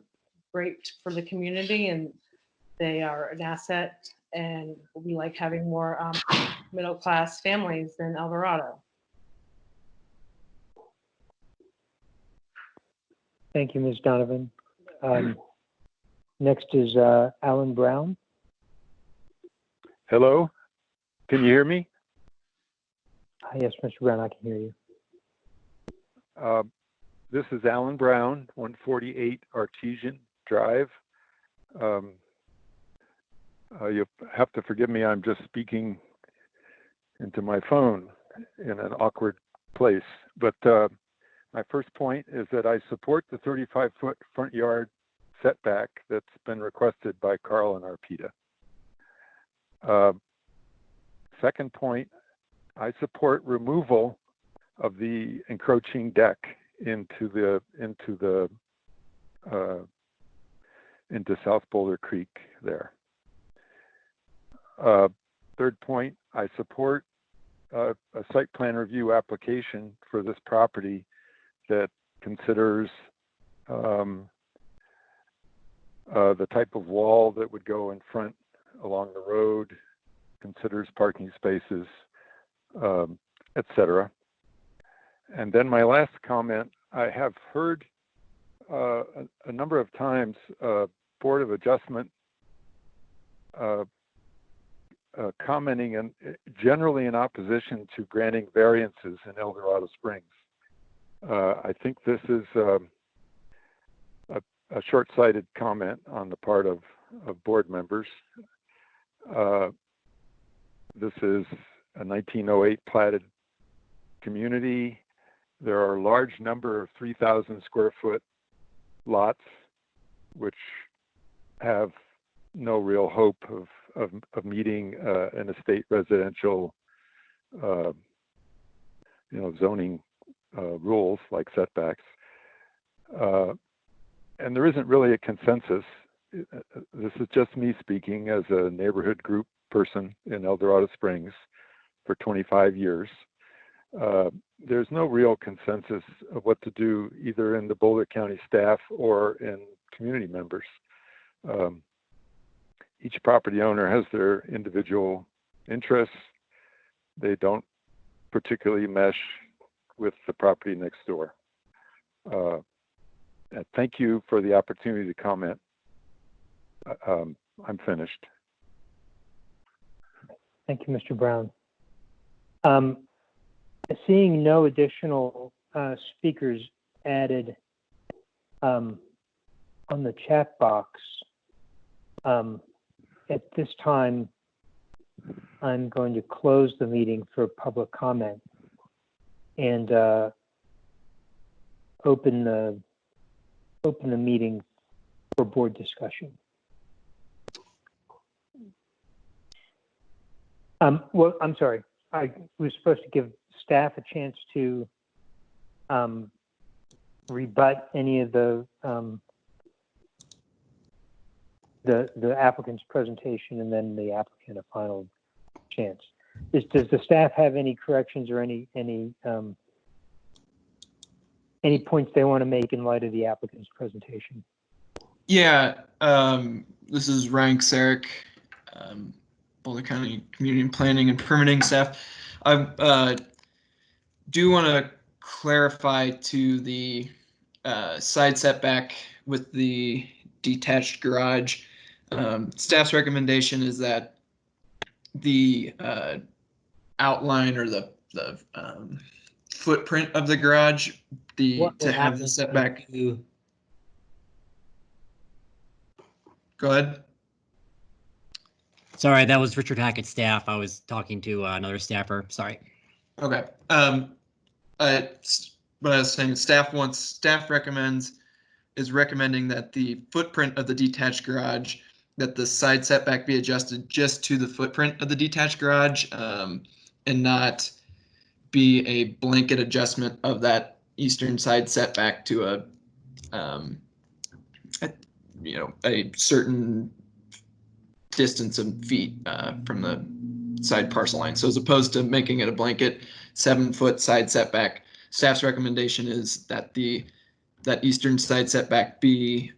S8: great for the community, and they are an asset, and we like having more middle-class families in El Dorado.
S1: Thank you, Ms. Donovan. Next is Alan Brown.
S9: Hello, can you hear me?
S1: Yes, Mr. Brown, I can hear you.
S9: This is Alan Brown, 148 Artesian Drive. You have to forgive me, I'm just speaking into my phone in an awkward place. But my first point is that I support the 35-foot front yard setback that's been requested by Carl and Arpita. Second point, I support removal of the encroaching deck into South Boulder Creek there. Third point, I support a site plan review application for this property that considers the type of wall that would go in front along the road, considers parking spaces, etc. And then my last comment, I have heard a number of times Board of Adjustment commenting generally in opposition to granting variances in El Dorado Springs. I think this is a short-sighted comment on the part of board members. This is a 1908 platted community. There are a large number of 3,000 square foot lots, which have no real hope of meeting an estate residential zoning rules like setbacks. And there isn't really a consensus. This is just me speaking as a neighborhood group person in El Dorado Springs for 25 years. There's no real consensus of what to do either in the Boulder County staff or in community members. Each property owner has their individual interests. They don't particularly mesh with the property next door. And thank you for the opportunity to comment. I'm finished.
S1: Thank you, Mr. Brown. Seeing no additional speakers added on the chat box, at this time, I'm going to close the meeting for public comment and open the meeting for board discussion. Well, I'm sorry. I was supposed to give staff a chance to rebut any of the applicant's presentation, and then the applicant a final chance. Does the staff have any corrections or any points they want to make in light of the applicant's presentation?
S4: Yeah, this is Ryan Ksarek, Boulder County Community Planning and Permitting staff. I do want to clarify to the side setback with the detached garage. Staff's recommendation is that the outline or the footprint of the garage, to have the setback. Go ahead.
S10: Sorry, that was Richard Hackett, staff. I was talking to another staffer. Sorry.
S4: Okay. But I was saying, staff is recommending that the footprint of the detached garage, that the side setback be adjusted just to the footprint of the detached garage, and not be a blanket adjustment of that eastern side setback to a certain distance of feet from the side parcel line. So as opposed to making it a blanket 7-foot side setback, staff's recommendation is that that eastern side setback be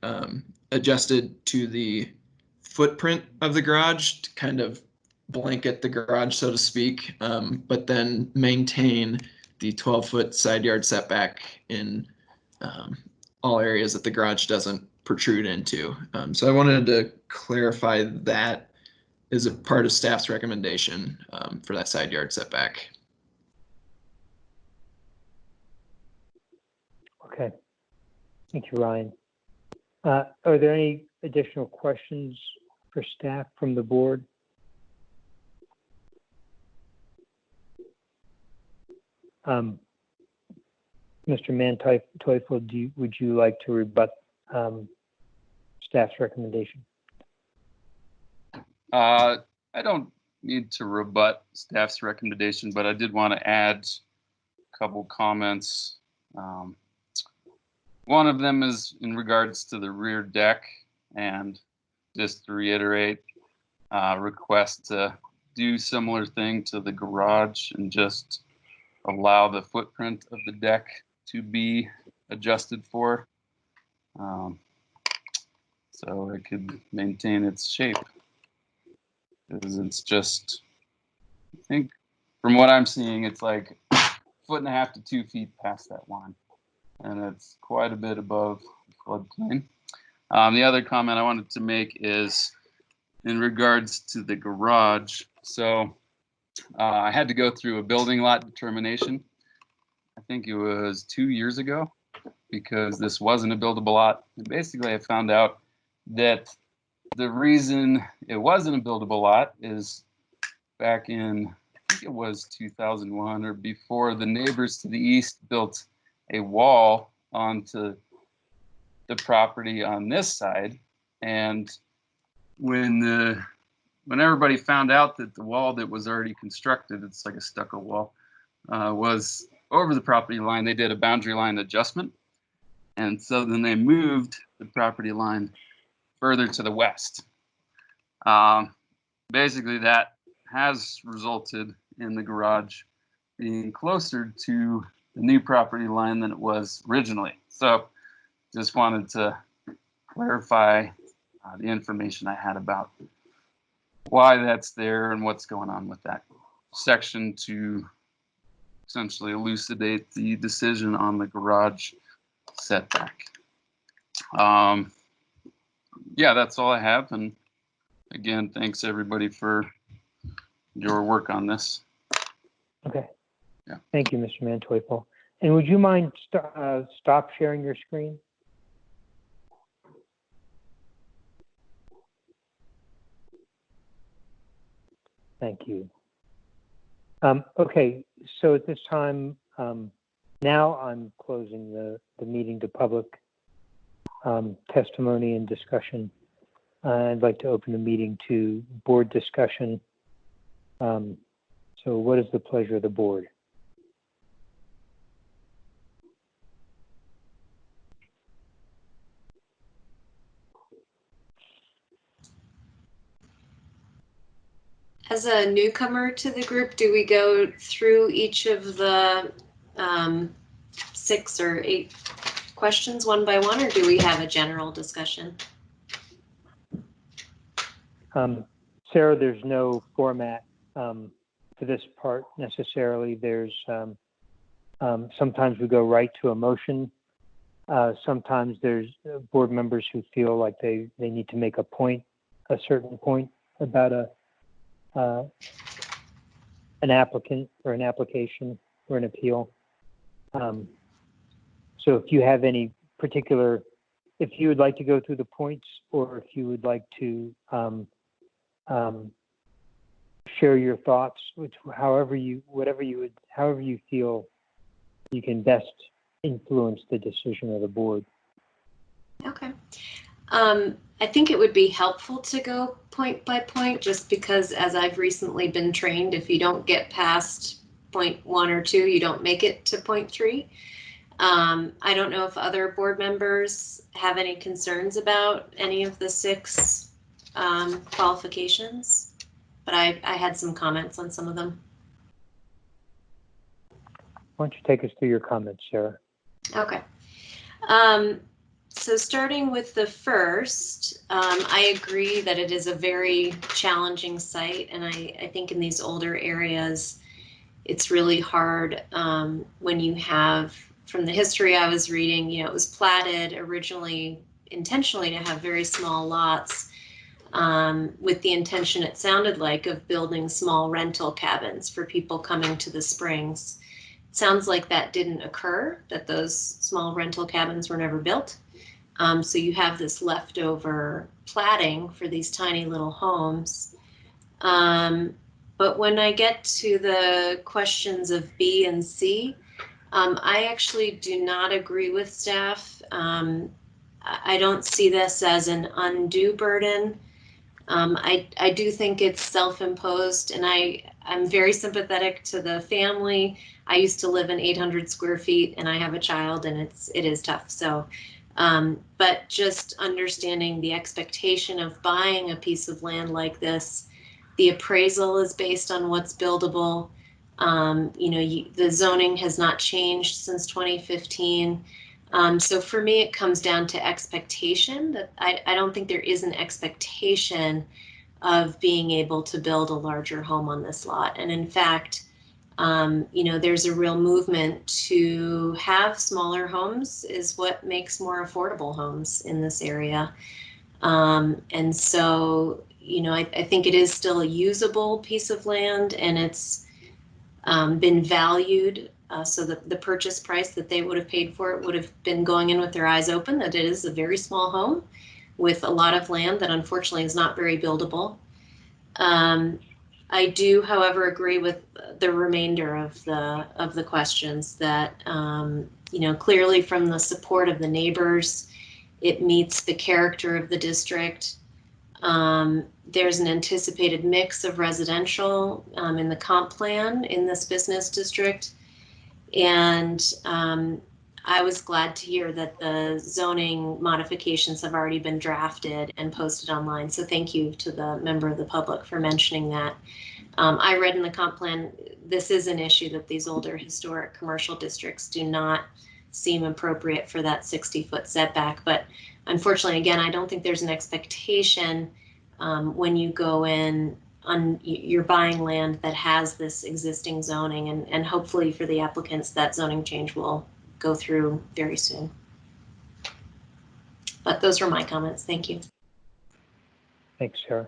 S4: adjusted to the footprint of the garage to kind of blanket the garage, so to speak, but then maintain the 12-foot side yard setback in all areas that the garage doesn't protrude into. So I wanted to clarify that as a part of staff's recommendation for that side yard setback.
S1: Okay. Thank you, Ryan. Are there any additional questions for staff from the board? Mr. Manteuffel, would you like to rebut staff's recommendation?
S6: I don't need to rebut staff's recommendation, but I did want to add a couple comments. One of them is in regards to the rear deck, and just to reiterate, request to do similar thing to the garage and just allow the footprint of the deck to be adjusted for, so it could maintain its shape. Because it's just, I think from what I'm seeing, it's like 1.5 to 2 feet past that line, and it's quite a bit above the floodplain. The other comment I wanted to make is in regards to the garage. So I had to go through a building lot determination. I think it was 2 years ago, because this wasn't a buildable lot. And basically I found out that the reason it wasn't a buildable lot is back in, I think it was 2001 or before, the neighbors to the east built a wall onto the property on this side. And when the when everybody found out that the wall that was already constructed, it's like a stucco wall, was over the property line, they did a boundary line adjustment. And so then they moved the property line further to the west. Basically, that has resulted in the garage being closer to the new property line than it was originally. So just wanted to clarify the information I had about why that's there and what's going on with that section to essentially elucidate the decision on the garage setback. Yeah, that's all I have. And again, thanks everybody for your work on this.
S1: Okay.
S6: Yeah.
S1: Thank you, Mr. Manteuffel. And would you mind stop sharing your screen? Thank you. Okay, so at this time, now I'm closing the meeting to public testimony and discussion. I'd like to open the meeting to board discussion. So what is the pleasure of the board?
S3: As a newcomer to the group, do we go through each of the 6 or 8 questions one by one, or do we have a general discussion?
S1: Sarah, there's no format for this part necessarily. There's sometimes we go right to a motion. Sometimes there's board members who feel like they need to make a certain point about an applicant or an application or an appeal. So if you have any particular, if you would like to go through the points, or if you would like to share your thoughts, however you feel you can best influence the decision of the board.
S3: Okay. I think it would be helpful to go point by point, just because as I've recently been trained, if you don't get past point 1 or 2, you don't make it to point 3. I don't know if other board members have any concerns about any of the 6 qualifications, but I had some comments on some of them.
S1: Why don't you take us through your comments, Sarah?
S3: Okay. So starting with the first, I agree that it is a very challenging site, and I think in these older areas, it's really hard when you have, from the history I was reading, it was platted originally intentionally to have very small lots with the intention, it sounded like, of building small rental cabins for people coming to the springs. It sounds like that didn't occur, that those small rental cabins were never built. So you have this leftover platting for these tiny little homes. But when I get to the questions of B and C, I actually do not agree with staff. I don't see this as an undue burden. I do think it's self-imposed, and I'm very sympathetic to the family. I used to live in 800 square feet, and I have a child, and it is tough. So, but just understanding the expectation of buying a piece of land like this, the appraisal is based on what's buildable. The zoning has not changed since 2015. So for me, it comes down to expectation. That I don't think there is an expectation of being able to build a larger home on this lot. And in fact, there's a real movement to have smaller homes is what makes more affordable homes in this area. And so, I think it is still a usable piece of land, and it's been valued. So the purchase price that they would have paid for it would have been going in with their eyes open, that it is a very small home with a lot of land that unfortunately is not very buildable. I do, however, agree with the remainder of the questions that, clearly from the support of the neighbors, it meets the character of the district. There's an anticipated mix of residential in the comp plan in this business district. And I was glad to hear that the zoning modifications have already been drafted and posted online. So thank you to the member of the public for mentioning that. I read in the comp plan, this is an issue that these older historic commercial districts do not seem appropriate for that 60-foot setback. But unfortunately, again, I don't think there's an expectation when you go in on you're buying land that has this existing zoning, and hopefully for the applicants that zoning change will go through very soon. But those were my comments. Thank you.
S1: Thanks, Sarah.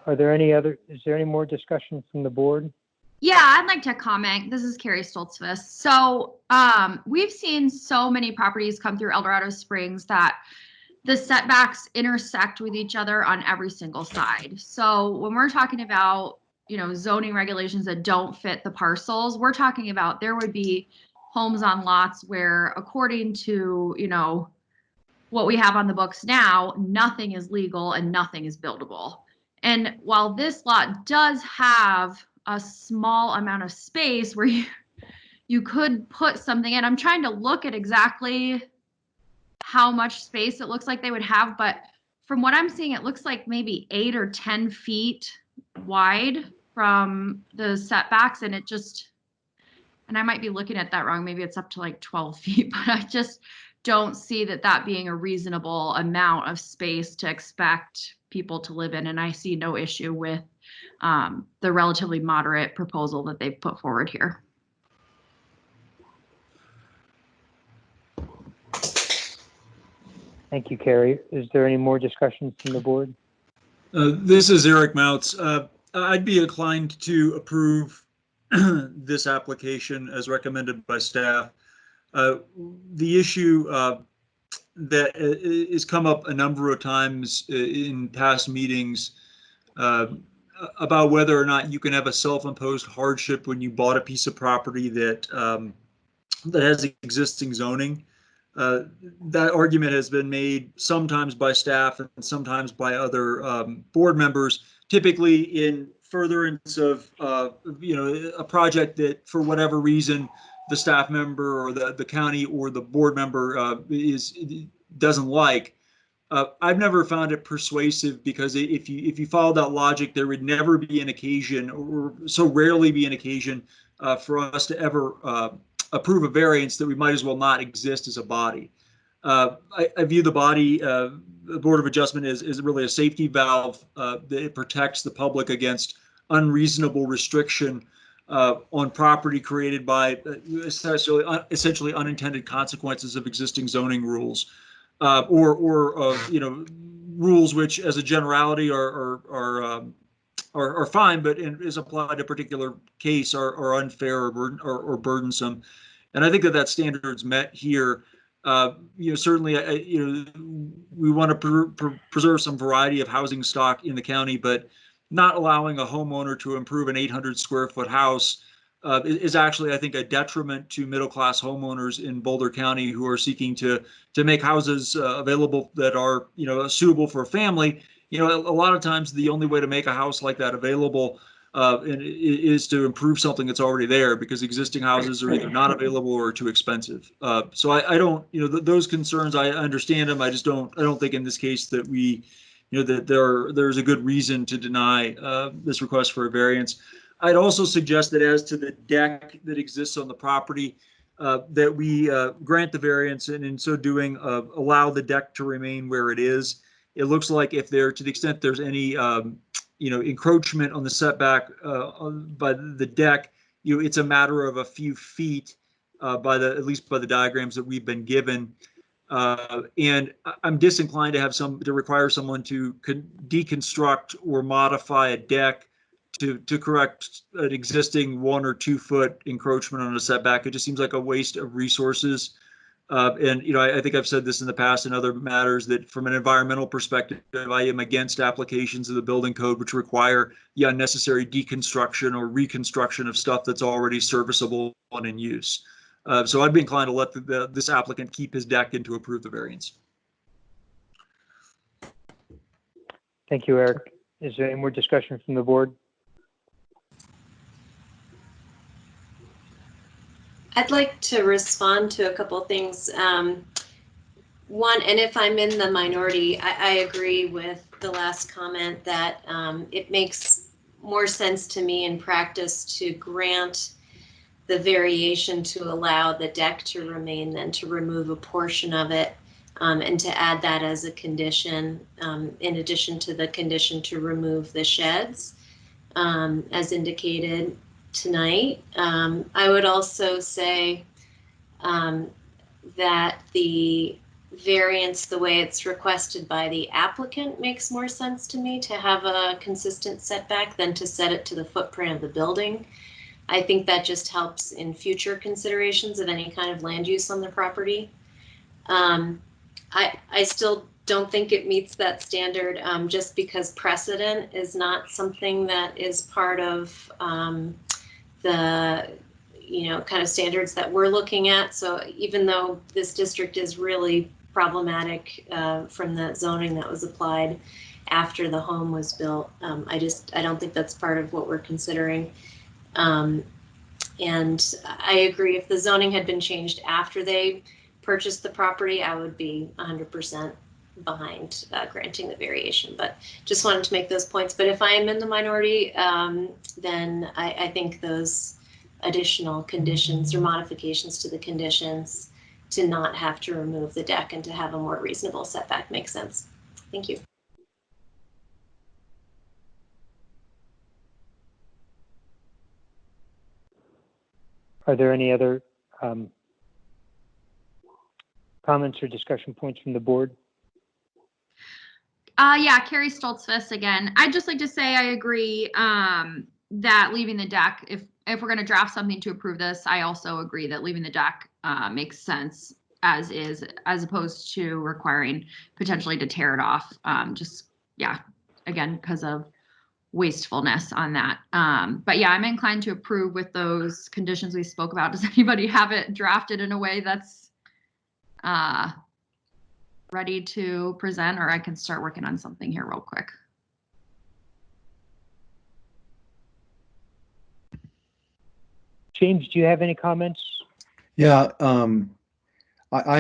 S1: Is there any more discussion from the board?
S11: Yeah, I'd like to comment. This is Carrie Stoltzfus. So we've seen so many properties come through El Dorado Springs that the setbacks intersect with each other on every single side. So when we're talking about, zoning regulations that don't fit the parcels, we're talking about there would be homes on lots where, according to, what we have on the books now, nothing is legal and nothing is buildable. And while this lot does have a small amount of space where you could put something in, I'm trying to look at exactly how much space it looks like they would have, but from what I'm seeing, it looks like maybe 8 or 10 feet wide from the setbacks, and I might be looking at that wrong. Maybe it's up to like 12 feet, but I just don't see that being a reasonable amount of space to expect people to live in, and I see no issue with the relatively moderate proposal that they've put forward here.
S1: Thank you, Carrie. Is there any more discussion from the board?
S2: This is Eric Moutz. I'd be inclined to approve this application as recommended by staff. The issue that has come up a number of times in past meetings about whether or not you can have a self-imposed hardship when you bought a piece of property that has existing zoning. That argument has been made sometimes by staff and sometimes by other board members, typically in furtherance of a project that, for whatever reason, the staff member or the county or the board member doesn't like. I've never found it persuasive, because if you follow that logic, there would never be an occasion, or so rarely be an occasion, for us to ever approve a variance that we might as well not exist as a body. I view the body, the Board of Adjustment, as really a safety valve that it protects the public against unreasonable restriction on property created by essentially unintended consequences of existing zoning rules, or rules which, as a generality, are fine, but is applied to a particular case are unfair or burdensome. And I think that standard's met here. Certainly, we want to preserve some variety of housing stock in the county, but not allowing a homeowner to improve an 800 square foot house is actually, I think, a detriment to middle-class homeowners in Boulder County who are seeking to make houses available that are, suitable for a family. A lot of times the only way to make a house like that available is to improve something that's already there, because existing houses are either not available or too expensive. So I don't, those concerns, I understand them. I don't think in this case that that there's a good reason to deny this request for a variance. I'd also suggest that as to the deck that exists on the property, that we grant the variance, and in so doing, allow the deck to remain where it is. It looks like if to the extent there's any, encroachment on the setback by the deck, it's a matter of a few feet at least by the diagrams that we've been given. And I'm disinclined to require someone to deconstruct or modify a deck to correct an existing 1 or 2 foot encroachment on a setback. It just seems like a waste of resources. And I think I've said this in the past in other matters, that from an environmental perspective, I am against applications of the building code which require the unnecessary deconstruction or reconstruction of stuff that's already serviceable and in use. So I'd be inclined to let this applicant keep his deck and to approve the variance.
S1: Thank you, Eric. Is there any more discussion from the board?
S3: I'd like to respond to a couple things. One, and if I'm in the minority, I agree with the last comment that it makes more sense to me in practice to grant the variation to allow the deck to remain than to remove a portion of it, and to add that as a condition, in addition to the condition to remove the sheds, as indicated tonight. I would also say that the variance, the way it's requested by the applicant, makes more sense to me, to have a consistent setback than to set it to the footprint of the building. I think that just helps in future considerations of any kind of land use on the property. I still don't think it meets that standard, just because precedent is not something that is part of the kind of standards that we're looking at. So even though this district is really problematic from the zoning that was applied after the home was built, I don't think that's part of what we're considering. And I agree, if the zoning had been changed after they purchased the property, I would be 100% behind granting the variation, but just wanted to make those points. But if I am in the minority, then I think those additional conditions or modifications to the conditions to not have to remove the deck and to have a more reasonable setback makes sense. Thank you.
S1: Are there any other comments or discussion points from the board?
S11: Yeah, Carrie Stoltzfus again. I'd just like to say I agree that leaving the deck, if we're going to draft something to approve this, I also agree that leaving the deck makes sense as is, as opposed to requiring potentially to tear it off. Yeah, again, because of wastefulness on that. But yeah, I'm inclined to approve with those conditions we spoke about. Does anybody have it drafted in a way that's ready to present, or I can start working on something here real quick?
S1: James, do you have any comments?
S12: Yeah, I'm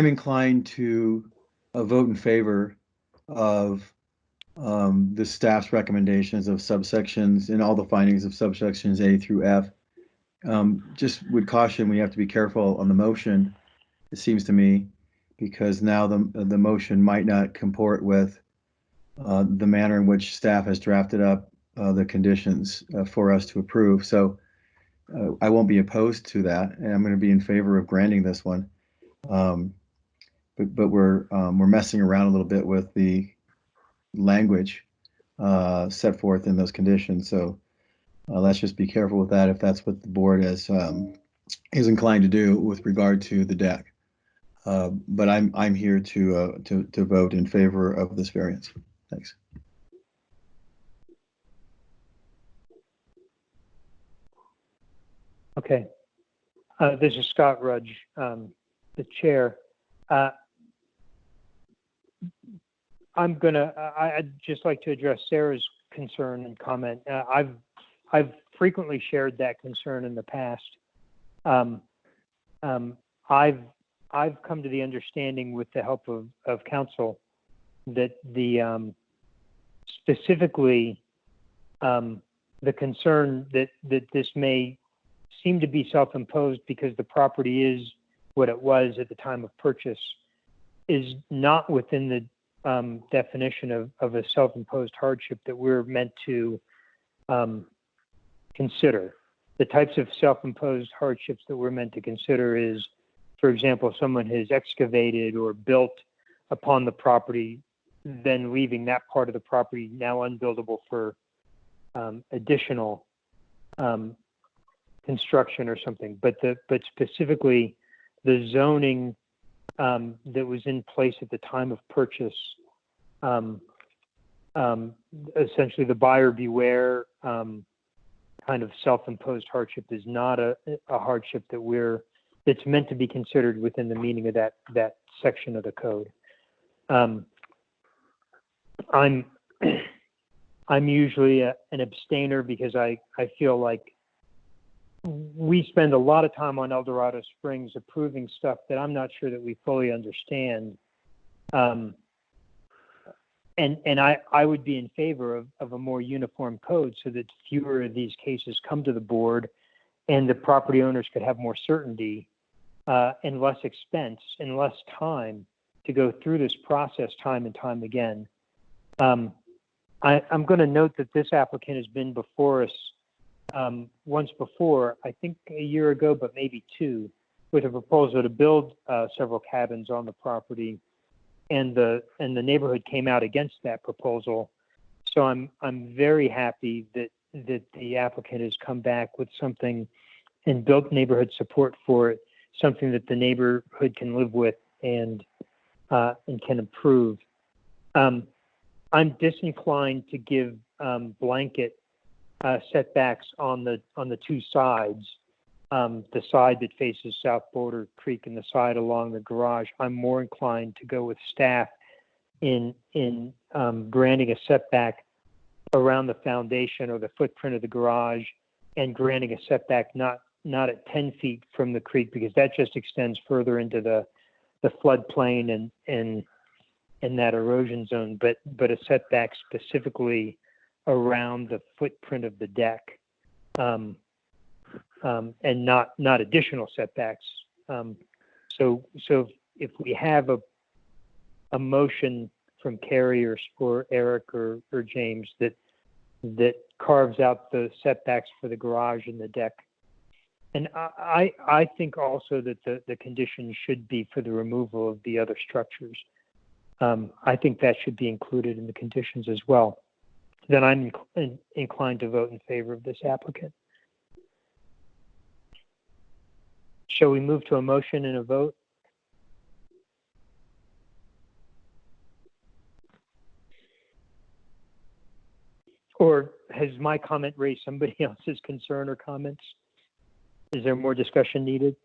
S12: inclined to vote in favor of the staff's recommendations of subsections and all the findings of subsections A through F. Just would caution, we have to be careful on the motion, it seems to me, because now the motion might not comport with the manner in which staff has drafted up the conditions for us to approve. So I won't be opposed to that, and I'm going to be in favor of granting this one. But we're messing around a little bit with the language set forth in those conditions. So let's just be careful with that if that's what the board is inclined to do with regard to the deck. But I'm here to vote in favor of this variance. Thanks.
S1: Okay. This is Scott Rudge, the chair. I'd just like to address Sarah's concern and comment. I've frequently shared that concern in the past. I've come to the understanding, with the help of counsel, that the specifically the concern that this may seem to be self-imposed because the property is what it was at the time of purchase is not within the definition of a self-imposed hardship that we're meant to consider. The types of self-imposed hardships that we're meant to consider is, for example, someone has excavated or built upon the property, then leaving that part of the property now unbuildable for additional construction or something. But specifically, the zoning that was in place at the time of purchase, essentially the buyer beware kind of self-imposed hardship is not a hardship that's meant to be considered within the meaning of that section of the code. I'm I'm usually an abstainer because I feel like we spend a lot of time on El Dorado Springs approving stuff that I'm not sure that we fully understand. And I would be in favor of a more uniform code so that fewer of these cases come to the board and the property owners could have more certainty and less expense and less time to go through this process time and time again. I'm going to note that this applicant has been before us once before, I think a year ago, but maybe two, with a proposal to build several cabins on the property, and the neighborhood came out against that proposal. So I'm very happy that the applicant has come back with something and built neighborhood support for it, something that the neighborhood can live with and can approve. I'm disinclined to give blanket setbacks on the two sides, the side that faces South Boulder Creek and the side along the garage. I'm more inclined to go with staff in granting a setback around the foundation or the footprint of the garage, and granting a setback not at 10 feet from the creek, because that just extends further into the floodplain and that erosion zone, but a setback specifically around the footprint of the deck, and not additional setbacks. So if we have a motion from Carrie or Eric or James that carves out the setbacks for the garage and the deck. And I think also that the condition should be for the removal of the other structures. I think that should be included in the conditions as well. Then I'm inclined to vote in favor of this applicant. Shall we move to a motion and a vote? Or has my comment raised somebody else's concern or comments? Is there more discussion needed?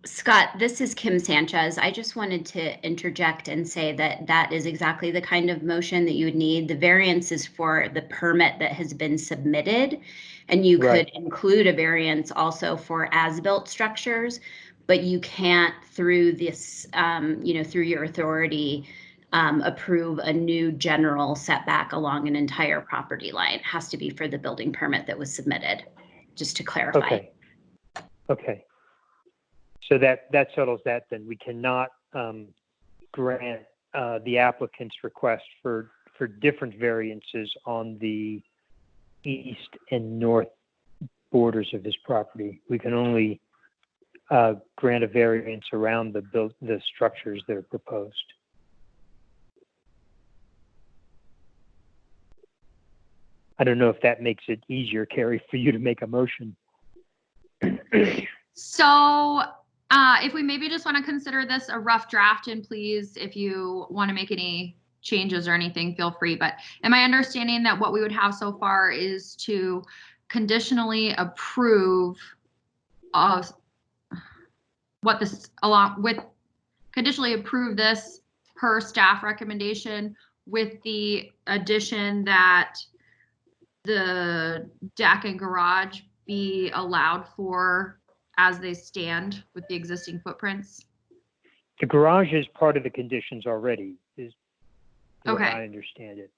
S13: Scott, this is Kim Sanchez. I just wanted to interject and say that that is exactly the kind of motion that you would need. The variance is for the permit that has been submitted, and you could include a variance also for as-built structures, but you can't, through this, through your authority, approve a new general setback along an entire property line. It has to be for the building permit that was submitted, just to clarify.
S1: Okay. So that settles that then. We cannot grant the applicant's request for different variances on the east and north borders of his property. We can only grant a variance around the structures that are proposed. I don't know if that makes it easier, Carrie, for you to make a motion.
S11: So if we maybe just want to consider this a rough draft, and please, if you want to make any changes or anything, feel free. But am I understanding that what we would have so far is to conditionally approve conditionally approve this per staff recommendation, with the addition that the deck and garage be allowed for as they stand with the existing footprints?
S1: The garage is part of the conditions already, is
S11: okay.
S1: I understand it.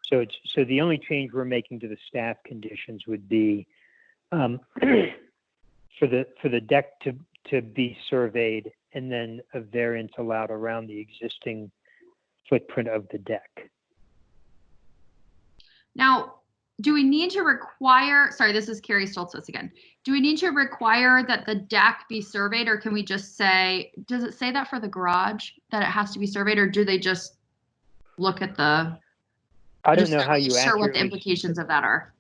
S1: So the only change we're making to the staff conditions would be for the deck to be surveyed, and then a variance allowed around the existing footprint of the deck.
S11: Now, do we need to require, sorry, this is Carrie Stoltzfus again. Do we need to require that the deck be surveyed, or can we just say, does it say that for the garage that it has to be surveyed, or do they just look at the,
S1: I don't know how you
S11: sure what the implications of that are?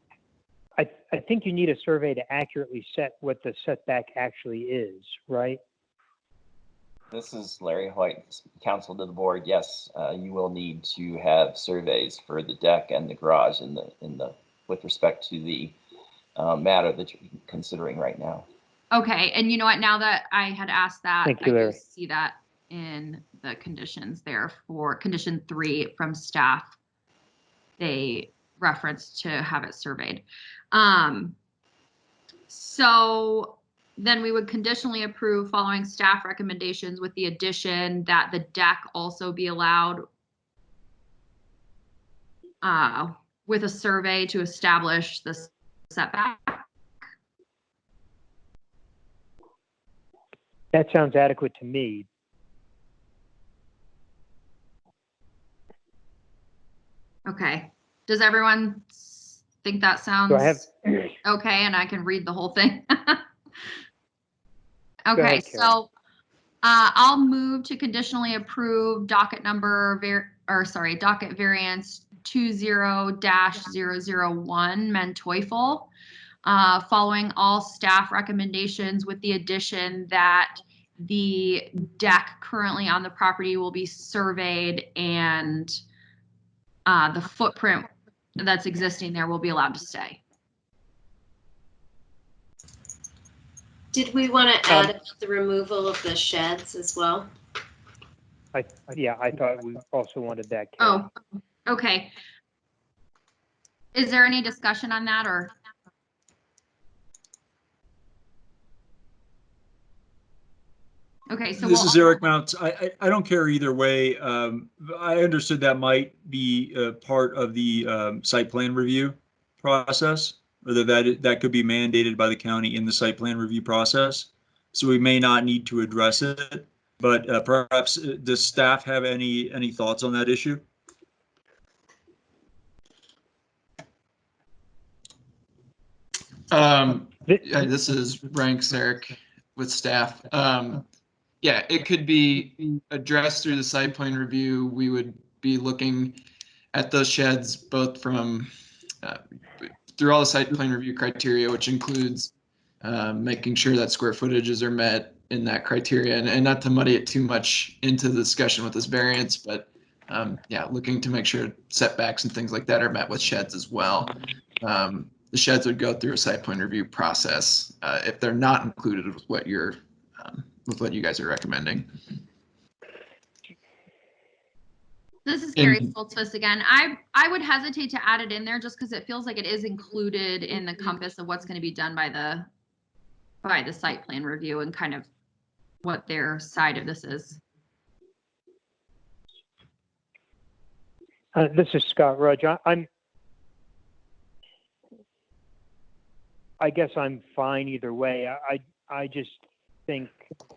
S1: I think you need a survey to accurately set what the setback actually is, right?
S14: This is Larry Hoyt, counsel to the board. Yes, you will need to have surveys for the deck and the garage with respect to the matter that you're considering right now.
S11: Okay, and you know what? Now that I had asked that,
S1: Thank you,
S11: I
S1: Larry.
S11: do see that in the conditions there for condition 3 from staff. They referenced to have it surveyed. So then we would conditionally approve following staff recommendations with the addition that the deck also be allowed with a survey to establish the setback.
S1: That sounds adequate to me.
S11: Okay. Does everyone think that sounds okay? And I can read the whole thing. Okay,
S1: ahead,
S11: so I'll move to conditionally approve docket number docket variance 20-001 Menteufel, following all staff recommendations with the addition that the deck currently on the property will be surveyed and the footprint that's existing there will be allowed to stay.
S3: Did we want to add the removal of the sheds as well?
S1: Yeah, I thought we also wanted that.
S11: Oh, okay. Is there any discussion on that, or? Okay, so
S2: this is Eric Mounts. I don't care either way. I understood that might be part of the site plan review process, or that could be mandated by the county in the site plan review process. So we may not need to address it, but perhaps does staff have any thoughts on that issue?
S4: This is Ranks, Eric, with staff. Yeah, it could be addressed through the site plan review. We would be looking at those sheds both from through all the site plan review criteria, which includes making sure that square footages are met in that criteria, and not to muddy it too much into the discussion with this variance, but yeah, looking to make sure setbacks and things like that are met with sheds as well. The sheds would go through a site plan review process if they're not included with what you're with what you guys are recommending.
S11: This is Carrie Stoltzfus again. I would hesitate to add it in there just because it feels like it is included in the compass of what's going to be done by the site plan review and kind of what their side of this is.
S1: This is Scott Rudge. I guess I'm fine either way. I just think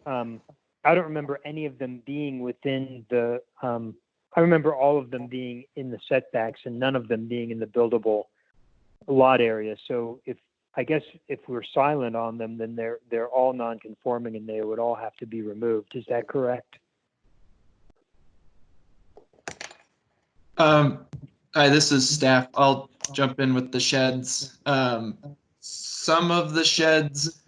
S1: I don't remember any of them being within the I remember all of them being in the setbacks and none of them being in the buildable lot area. So I guess if we're silent on them, then they're all non-conforming and they would all have to be removed. Is that correct?
S4: This is staff. I'll jump in with the sheds. Some of the sheds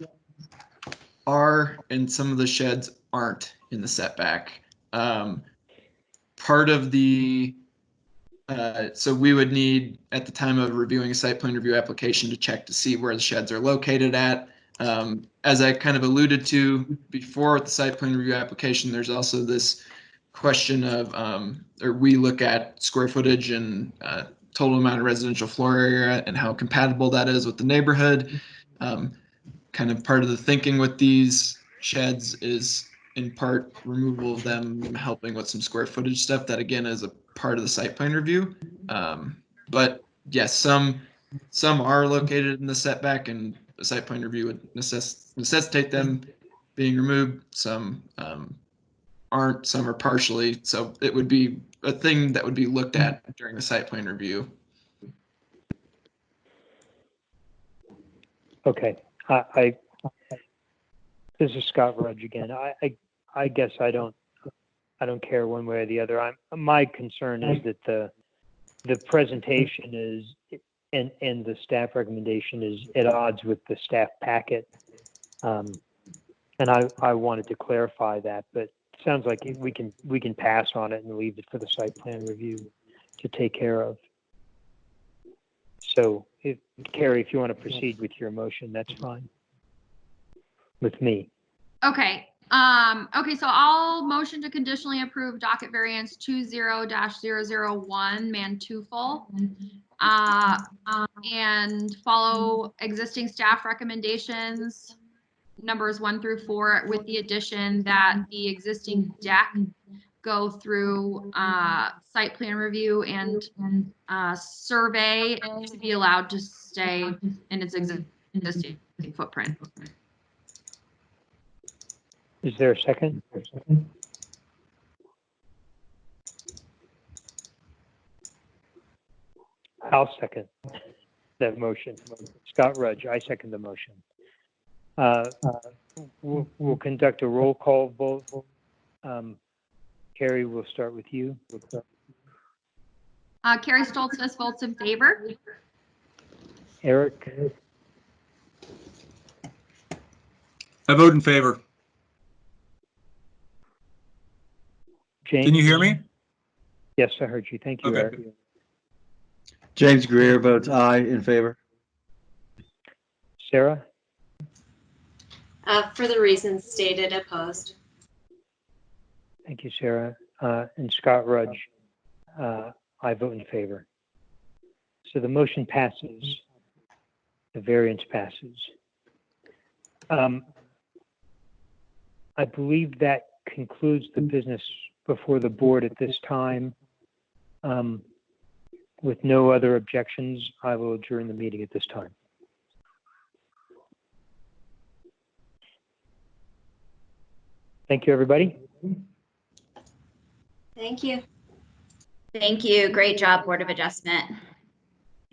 S4: are and some of the sheds aren't in the setback. Part of the so we would need at the time of reviewing a site plan review application to check to see where the sheds are located at. As I kind of alluded to before with the site plan review application, there's also this question of or we look at square footage and total amount of residential floor area and how compatible that is with the neighborhood. Kind of part of the thinking with these sheds is in part removal of them helping with some square footage stuff that again is a part of the site plan review. But yes, some are located in the setback and the site plan review would necessitate them being removed. Some aren't, some are partially. So it would be a thing that would be looked at during the site plan review.
S1: Okay. This is Scott Rudge again. I guess I don't care one way or the other. My concern is that the presentation is and the staff recommendation is at odds with the staff packet. And I wanted to clarify that, but it sounds like we can pass on it and leave it for the site plan review to take care of. So, Carrie, if you want to proceed with your motion, that's fine with me.
S11: Okay. Okay, so I'll motion to conditionally approve docket variance 20-001 Manteuffel. And follow existing staff recommendations, numbers 1 through 4, with the addition that the existing deck go through site plan review and survey to be allowed to stay in its existing footprint.
S1: Is there a second? I'll second that motion. Scott Rudge, I second the motion. We'll conduct a roll call vote. Carrie, we'll start with you.
S11: Carrie Stoltzfus votes in favor.
S1: Eric?
S2: I vote in favor.
S1: James?
S2: Can you hear me?
S1: Yes, I heard you. Thank you,
S2: Okay.
S1: Eric.
S12: James Greer votes aye in favor.
S1: Sarah?
S3: For the reasons stated, opposed.
S1: Thank you, Sarah. And Scott Rudge, I vote in favor. So the motion passes. The variance passes. I believe that concludes the business before the board at this time. With no other objections, I will adjourn the meeting at this time. Thank you, everybody.
S3: Thank you.
S13: Thank you. Great job, Board of Adjustment.